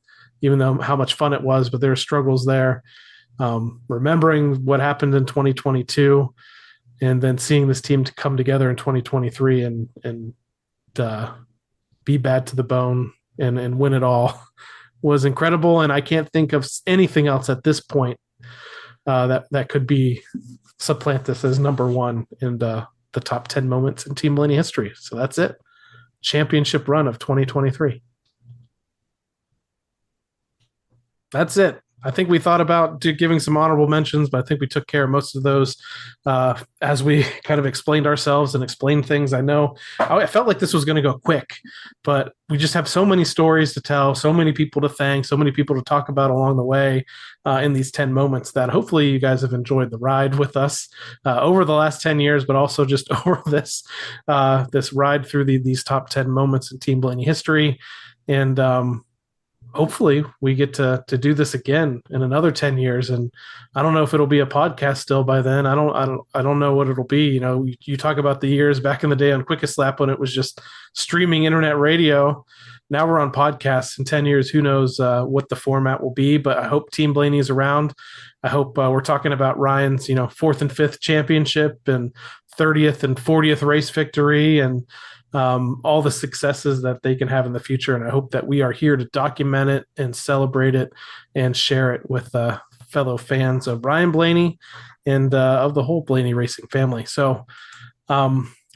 even though how much fun it was, but there are struggles there. Remembering what happened in 2022 and then seeing this team to come together in 2023 and be bad to the bone and win it all was incredible. And I can't think of anything else at this point that could be supplant this as number one in the top 10 moments in Team Blaney history. So that's it. Championship run of 2023. That's it. I think we thought about giving some honorable mentions, but I think we took care of most of those as we kind of explained ourselves and explained things. I felt like this was going to go quick, but we just have so many stories to tell, so many people to thank, so many people to talk about along the way in these 10 moments that hopefully you guys have enjoyed the ride with us over the last 10 years, but also just over this ride through these top 10 moments in Team Blaney history. And hopefully we get to do this again in another 10 years. And I don't know if it'll be a podcast still by then. I don't know what it'll be. You talk about the years back in the day on Quickest Lap when it was just streaming internet radio. Now we're on podcasts. In 10 years, who knows what the format will be, but I hope Team Blaney is around. I hope we're talking about Ryan's, 4th and 5th championship and 30th and 40th race victory and all the successes that they can have in the future. And I hope that we are here to document it and celebrate it and share it with fellow fans of Ryan Blaney and of the whole Blaney racing family. So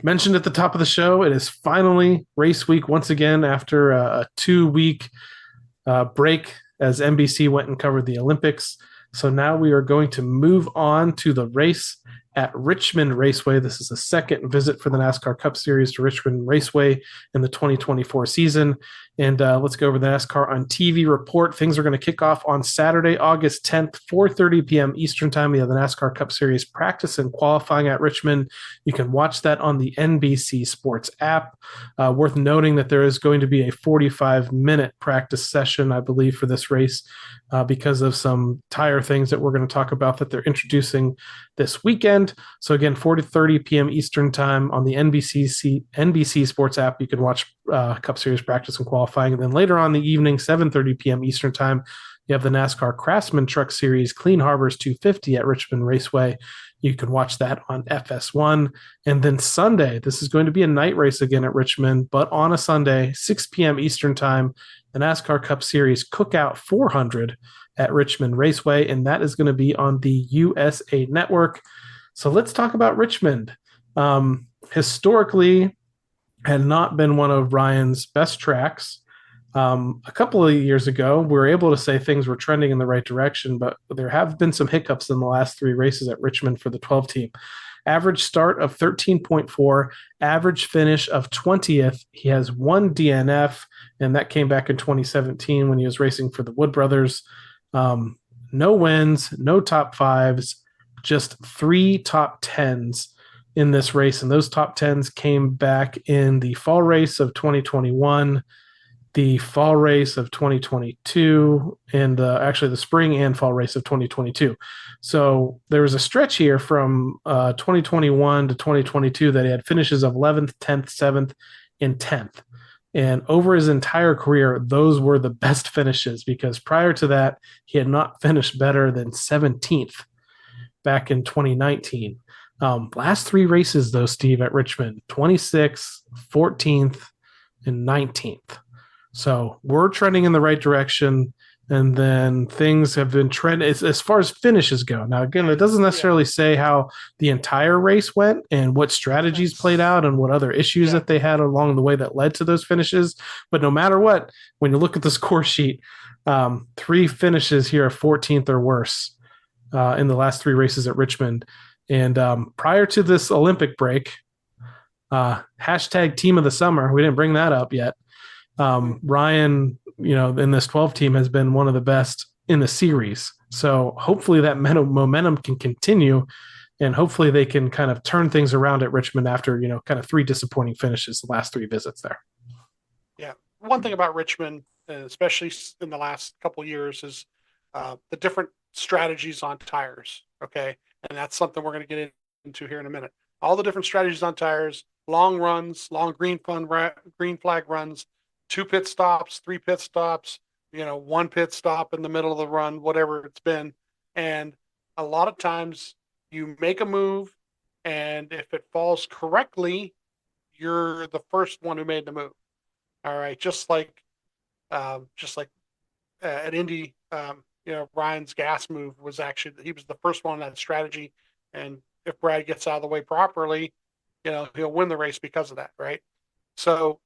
mentioned at the top of the show, it is finally race week once again after a 2-week break as NBC went and covered the Olympics. So now we are going to move on to the race at Richmond Raceway. This is the second visit for the NASCAR Cup Series to Richmond Raceway in the 2024 season. And let's go over the NASCAR on TV report. Things are going to kick off on Saturday, August 10th, 4:30 p.m. Eastern Time. We have the NASCAR Cup Series practice and qualifying at Richmond. You can watch that on the NBC Sports app. Worth noting that there is going to be a 45-minute practice session, I believe, for this race because of some tire things that we're going to talk about that they're introducing this weekend. So again, 4:30 p.m. Eastern Time on the NBC Sports app. You can watch Cup Series practice and qualifying qualifying. And then later on in the evening, 7:30 p.m. Eastern Time, you have the NASCAR Craftsman Truck Series Clean Harbors 250 at Richmond Raceway. You can watch that on FS1. And then Sunday, this is going to be a night race again at Richmond, but on a Sunday, 6 p.m. Eastern Time, the NASCAR Cup Series Cookout 400 at Richmond Raceway, and that is going to be on the USA Network. So let's talk about Richmond. Historically, had not been one of Ryan's best tracks. A couple of years ago, we were able to say things were trending in the right direction, but there have been some hiccups in the last 3 races at Richmond for the 12 team. Average start of 13.4, average finish of 20th. He has 1 DNF, and that came back in 2017 when he was racing for the Wood Brothers. No wins, no top 5s, just 3 top 10s in this race. And those top 10s came back in the fall race of 2021, the fall race of 2022, and actually the spring and fall race of 2022. So there was a stretch here from 2021 to 2022 that he had finishes of 11th, 10th, 7th, and 10th. And over his entire career, those were the best finishes, because prior to that, he had not finished better than 17th back in 2019. Last 3 races, though, Steve, at Richmond, 26th, 14th, and 19th. So we're trending in the right direction, and then things have been trending as far as finishes go. Now, again, it doesn't necessarily say how the entire race went and what strategies played out and what other issues that they had along the way that led to those finishes. But no matter what, when you look at the score sheet, 3 finishes here are 14th or worse in the last 3 races at Richmond. And prior to this Olympic break, hashtag team of the summer, we didn't bring that up yet. Ryan, in this 12 team has been one of the best in the series. So hopefully that momentum can continue, and hopefully they can kind of turn things around at Richmond after, kind of 3 disappointing finishes the last 3 visits there. Yeah. One thing about Richmond, especially in the last couple of years, is the different strategies on tires. Okay. And that's something we're going to get into here in a minute. All the different strategies on tires, long runs, long green flag runs, 2 pit stops, 3 pit stops, 1 pit stop in the middle of the run, whatever it's been. And a lot of times you make a move, and if it falls correctly, you're the first one who made the move. All right. Just like at Indy, Ryan's gas move was he was the first one on that strategy. And if Brad gets out of the way properly, he'll win the race because of that. Right. So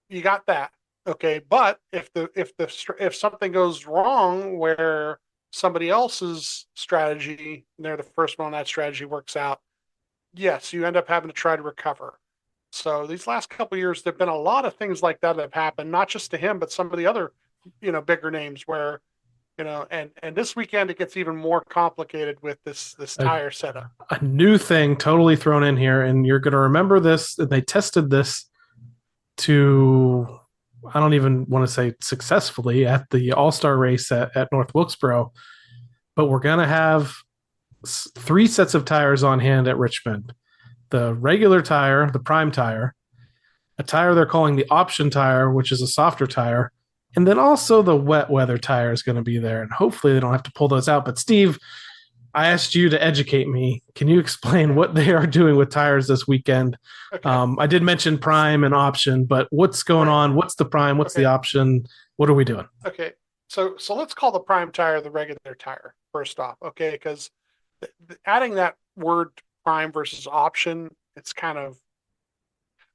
you got that. Okay. But if something goes wrong where somebody else's strategy, and they're the first one on that strategy, works out, yes, you end up having to try to recover. So these last couple of years, there've been a lot of things like that have happened, not just to him, but some of the other, bigger names where, and this weekend it gets even more complicated with this tire setup. A new thing totally thrown in here, and you're going to remember this. They tested this to, I don't even want to say successfully, at the All-Star race at North Wilkesboro, but we're going to have 3 sets of tires on hand at Richmond. The regular tire, the prime tire, a tire they're calling the option tire, which is a softer tire, and then also the wet weather tire is going to be there, and hopefully they don't have to pull those out. But Steve, I asked you to educate me. Can you explain what they are doing with tires this weekend? Okay. I did mention prime and option, but what's going on? What's the prime? What's the option? What are we doing? Okay, so let's call the prime tire the regular tire first off, okay? Because adding that word prime versus option, it's kind of,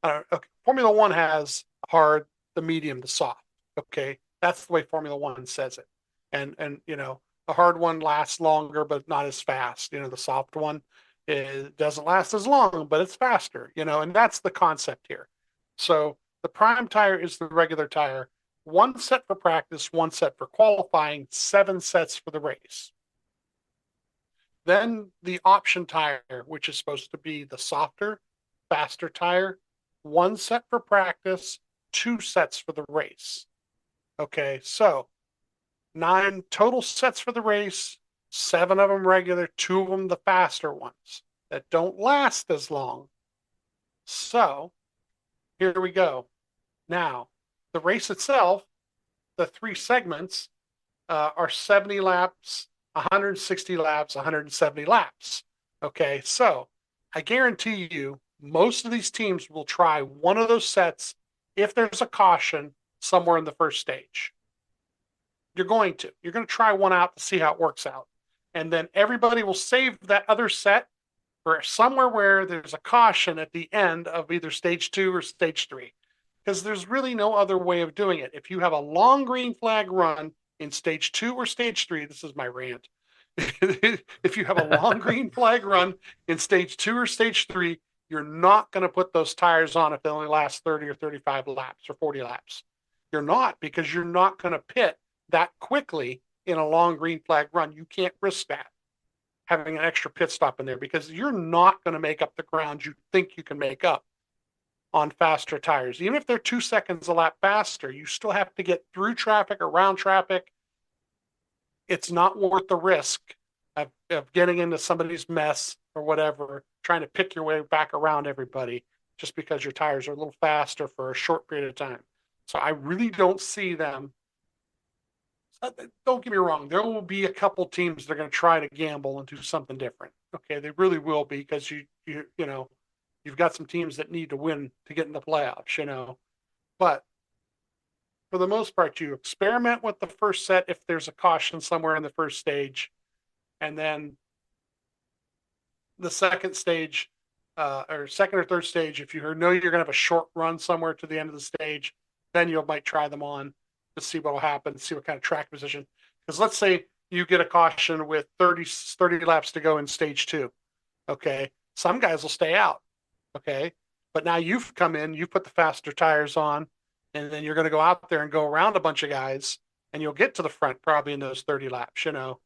okay. Formula One has hard, the medium, the soft. Okay, that's the way Formula One says it, and the hard one lasts longer, but not as fast. The soft one, it doesn't last as long, but it's faster. And that's the concept here. So the prime tire is the regular tire. 1 set for practice, 1 set for qualifying, 7 sets for the race. Then the option tire, which is supposed to be the softer, faster tire, 1 set for practice, 2 sets for the race. Okay, so 9 total sets for the race, 7 of them regular, 2 of them the faster ones that don't last as long. So here we go. Now, The race itself, the 3 segments, are 70 laps, 160 laps, 170 laps. Okay, so I guarantee you most of these teams will try one of those sets if there's a caution somewhere in the first stage. You're going to try one out to see how it works out. And then everybody will save that other set for somewhere where there's a caution at the end of either stage 2 or stage 3. Because there's really no other way of doing it. If you have a long green flag run in stage 2 or stage 3, this is my rant. If you have a long green flag run in stage 2 or stage 3, you're not going to put those tires on if they only last 30 or 35 laps or 40 laps. You're not, because you're not going to pit that quickly in a long green flag run. You can't risk that, having an extra pit stop in there, because you're not going to make up the ground you think you can make up on faster tires. Even if they're 2 seconds a lap faster, you still have to get through traffic, around traffic. It's not worth the risk of getting into somebody's mess or whatever, trying to pick your way back around everybody just because your tires are a little faster for a short period of time. So I really don't see them. Don't get me wrong. There will be a couple teams that are going to try to gamble and do something different. Okay, they really will be, because you know, you've got some teams that need to win to get in the playoffs, you know. But for the most part, you experiment with the first set if there's a caution somewhere in the first stage. And then the second stage, or second or third stage, if you know you're going to have a short run somewhere to the end of the stage, then you might try them on to see what will happen, see what kind of track position. Because let's say you get a caution with 30 laps to go in stage 2. Okay. Some guys will stay out. Okay. But now you've come in, you've put the faster tires on, and then you're going to go out there and go around a bunch of guys, and you'll get to the front probably in those 30 laps, you know,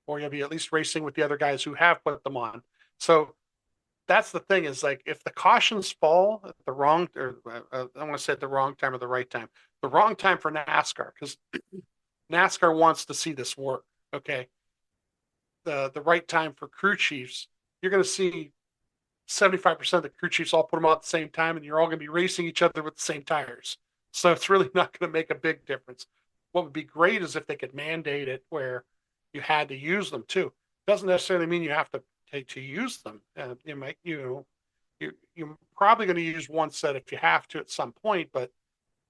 or you'll be at least racing with the other guys who have put them on. So that's the thing, is like, if the cautions fall at the wrong, or I want to say at the wrong time or the right time, the wrong time for NASCAR, because NASCAR wants to see this work. Okay. The right time for crew chiefs, you're going to see 75% of the crew chiefs all put them out at the same time, and you're all going to be racing each other with the same tires. So it's really not going to make a big difference. What would be great is if they could mandate it where you had to use them too. Doesn't necessarily mean you have to use them. You might, you're probably going to use one set if you have to at some point, but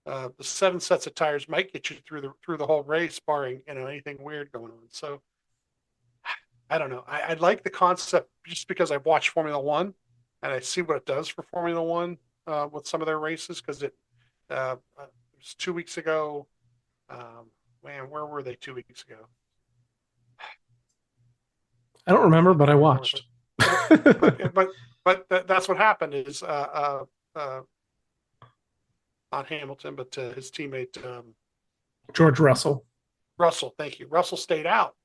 the 7 sets of tires might get you through the whole race, barring, you know, anything weird going on. So I don't know. I like the concept just because I've watched Formula One and I see what it does for Formula One with some of their races. Because it was 2 weeks ago. Man, where were they 2 weeks ago? I don't remember, but I watched. but that's what happened is not Hamilton, but his teammate George Russell. Russell, thank you. Russell stayed out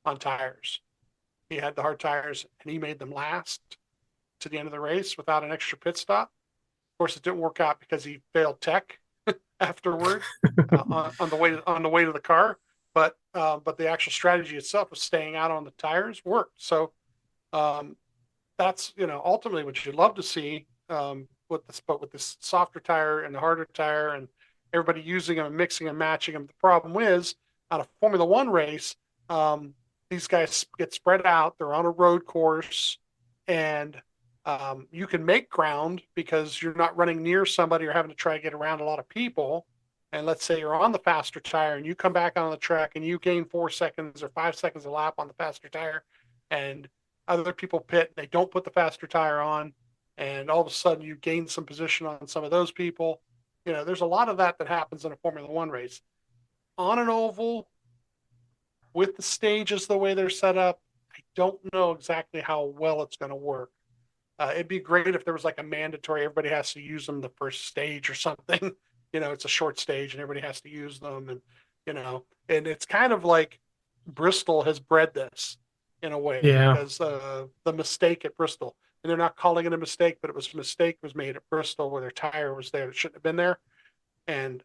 on tires. He had the hard tires, and he made them last to the end of the race without an extra pit stop. Of course, it didn't work out because he failed tech afterward on the way to the car. But the actual strategy itself of staying out on the tires worked. So that's, you know, ultimately what you'd love to see with this softer tire and the harder tire, and everybody using them and mixing and matching them. The problem is, on a Formula One race, these guys get spread out. They're on a road course, and you can make ground because you're not running near somebody or having to try to get around a lot of people. And let's say you're on the faster tire and you come back on the track and you gain 4 seconds or 5 seconds a lap on the faster tire, and other people pit, they don't put the faster tire on, and all of a sudden you gain some position on some of those people. You know, there's a lot of that happens in a Formula One race. On an oval, with the stages the way they're set up, I don't know exactly how well it's going to work. It'd be great if there was like a mandatory, everybody has to use them the first stage or something. You know, it's a short stage and everybody has to use them. And, you know, and it's kind of like Bristol has bred this in a way. Yeah. Because the mistake at Bristol, and they're not calling it a mistake, but it was a mistake was made at Bristol where their tire was there. It shouldn't have been there. And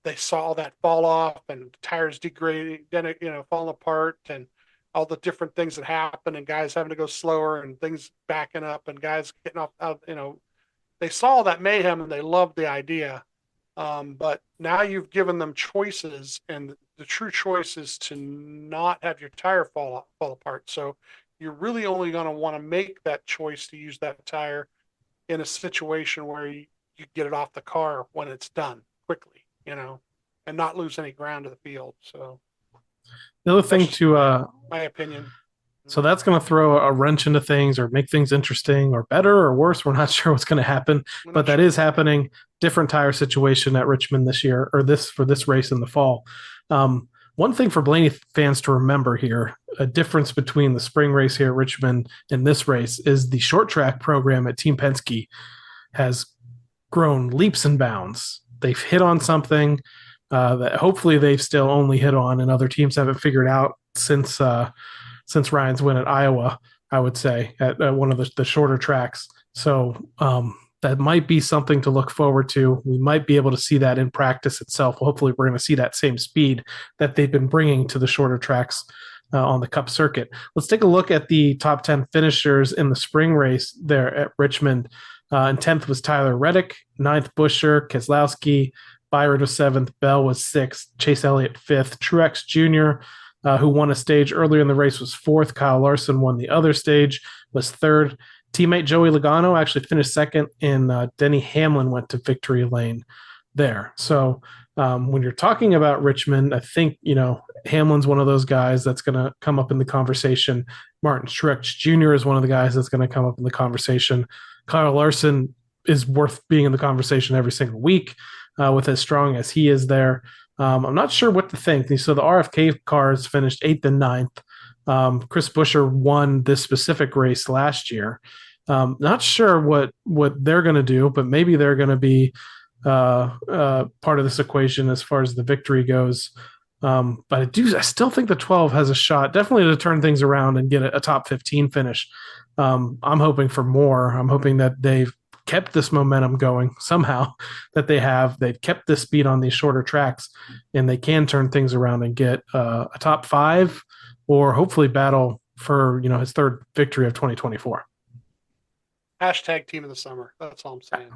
they saw that fall off and tires degrading, then, you know, falling apart, and all the different things that happen, and guys having to go slower and things backing up and guys getting off, you know, they saw that mayhem and they loved the idea. But now you've given them choices, and the true choice is to not have your tire fall apart. So you're really only going to want to make that choice to use that tire in a situation where you get it off the car when it's done quickly, and not lose any ground to the field. So the other thing to my opinion. So that's going to throw a wrench into things or make things interesting or better or worse. We're not sure what's going to happen, but that is happening. Different tire situation at Richmond this year, or for this race in the fall. One thing for Blaney fans to remember here, a difference between the spring race here at Richmond and this race is the short track program at Team Penske has grown leaps and bounds. They've hit on something that hopefully they've still only hit on, and other teams haven't figured out since Ryan's win at Iowa, I would say, at one of the shorter tracks. So that might be something to look forward to. We might be able to see that in practice itself. Hopefully, we're going to see that same speed that they've been bringing to the shorter tracks on the Cup circuit. Let's take a look at the top 10 finishers in the spring race there at Richmond. In 10th was Tyler Reddick, 9th Buescher, Keselowski, Byron was 7th, Bell was 6th, Chase Elliott 5th, Truex Jr., who won a stage earlier in the race, was 4th. Kyle Larson won the other stage, was 3rd. Teammate Joey Logano actually finished 2nd, and Denny Hamlin went to victory lane there. So when you're talking about Richmond, I think, Hamlin's one of those guys that's going to come up in the conversation. Martin Truex Jr. is one of the guys that's going to come up in the conversation. Kyle Larson is worth being in the conversation every single week with as strong as he is there. I'm not sure what to think. So the RFK cars finished 8th and 9th. Chris Buescher won this specific race last year. Not sure what they're going to do, but maybe they're going to be part of this equation as far as the victory goes. But I still think the 12 has a shot, definitely, to turn things around and get a top 15 finish. I'm hoping for more. I'm hoping that they've kept this momentum going somehow, that they've kept this speed on these shorter tracks, and they can turn things around and get a top 5, or hopefully battle for his 3rd victory of 2024. Hashtag team of the summer. That's all I'm saying.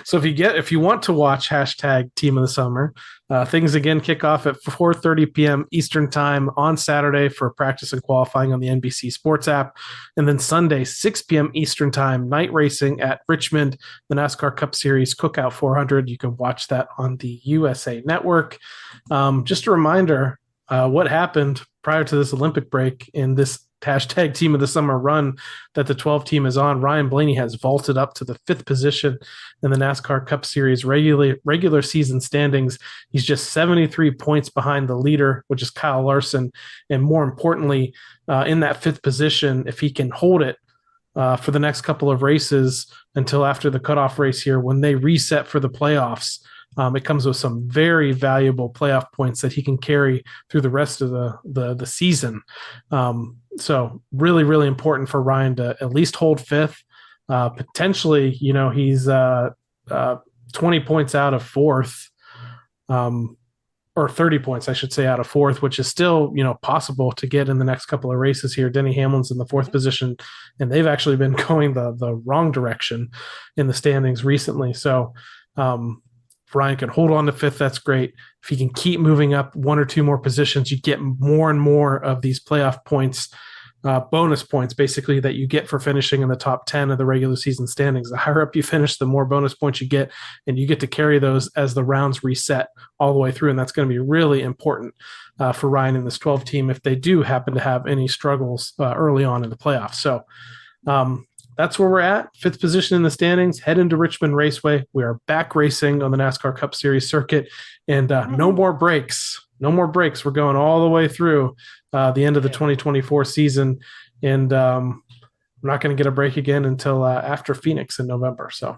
So if you want to watch hashtag team of the summer, things again kick off at 4:30 p.m. Eastern time on Saturday for practice and qualifying on the NBC Sports app. And then Sunday, 6 p.m. Eastern time, night racing at Richmond, the NASCAR Cup Series Cookout 400. You can watch that on the USA Network. Just a reminder, what happened prior to this Olympic break in this hashtag team of the summer run that the 12 team is on. Ryan Blaney has vaulted up to the 5th position in the NASCAR Cup Series regular season standings. He's just 73 points behind the leader, which is Kyle Larson. And more importantly, in that 5th position, if he can hold it for the next couple of races until after the cutoff race here, when they reset for the playoffs, it comes with some very valuable playoff points that he can carry through the rest of the season. So really, really important for Ryan to at least hold 5th. Potentially, he's 20 points out of 4th, or 30 points, I should say, out of 4th, which is still, possible to get in the next couple of races here. Denny Hamlin's in the 4th position, and they've actually been going the wrong direction in the standings recently. So, if Ryan can hold on to 5th, that's great. If he can keep moving up 1 or 2 more positions, you get more and more of these playoff points, bonus points, basically, that you get for finishing in the top 10 of the regular season standings. The higher up you finish, the more bonus points you get, and you get to carry those as the rounds reset all the way through, and that's going to be really important for Ryan in this 12 team if they do happen to have any struggles early on in the playoffs. So, that's where we're at. 5th position in the standings. Head into Richmond Raceway. We are back racing on the NASCAR Cup Series circuit, and no more breaks. No more breaks. We're going all the way through the end of the 2024 season, and we're not going to get a break again until after Phoenix in November. So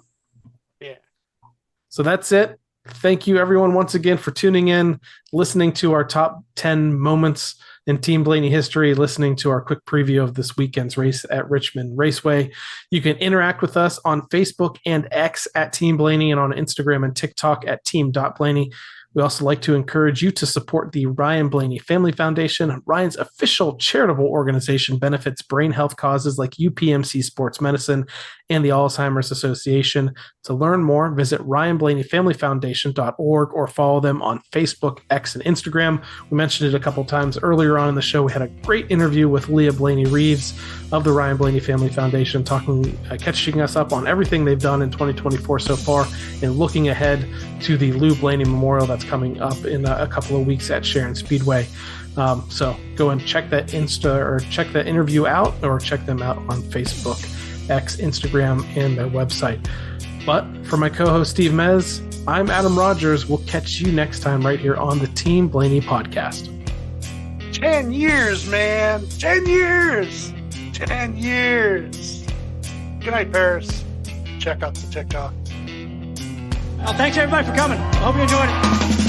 that's it. Thank you, everyone, once again for tuning in, listening to our top 10 moments in Team Blaney history, listening to our quick preview of this weekend's race at Richmond Raceway. You can interact with us on Facebook and X at Team Blaney, and on Instagram and TikTok at team.blaney. We also like to encourage you to support the Ryan Blaney Family Foundation. Ryan's official charitable organization benefits brain health causes like UPMC Sports Medicine and the Alzheimer's Association. To learn more, visit RyanBlaneyFamilyFoundation.org or follow them on Facebook, X, and Instagram. We mentioned it a couple times earlier on in the show. We had a great interview with Leah Blaney Reeves of the Ryan Blaney Family Foundation, catching us up on everything they've done in 2024 so far and looking ahead to the Lou Blaney Memorial that's coming up in a couple of weeks at Sharon Speedway. So go and check that check that interview out, or check them out on Facebook, X, Instagram, and their website. But for my co-host Steve Mez, I'm Adam Rogers. We'll catch you next time right here on the Team Blaney podcast. 10 years, man. 10 years. 10 years. Good night, Paris. Check out the TikTok. Well, thanks everybody for coming. I hope you enjoyed it.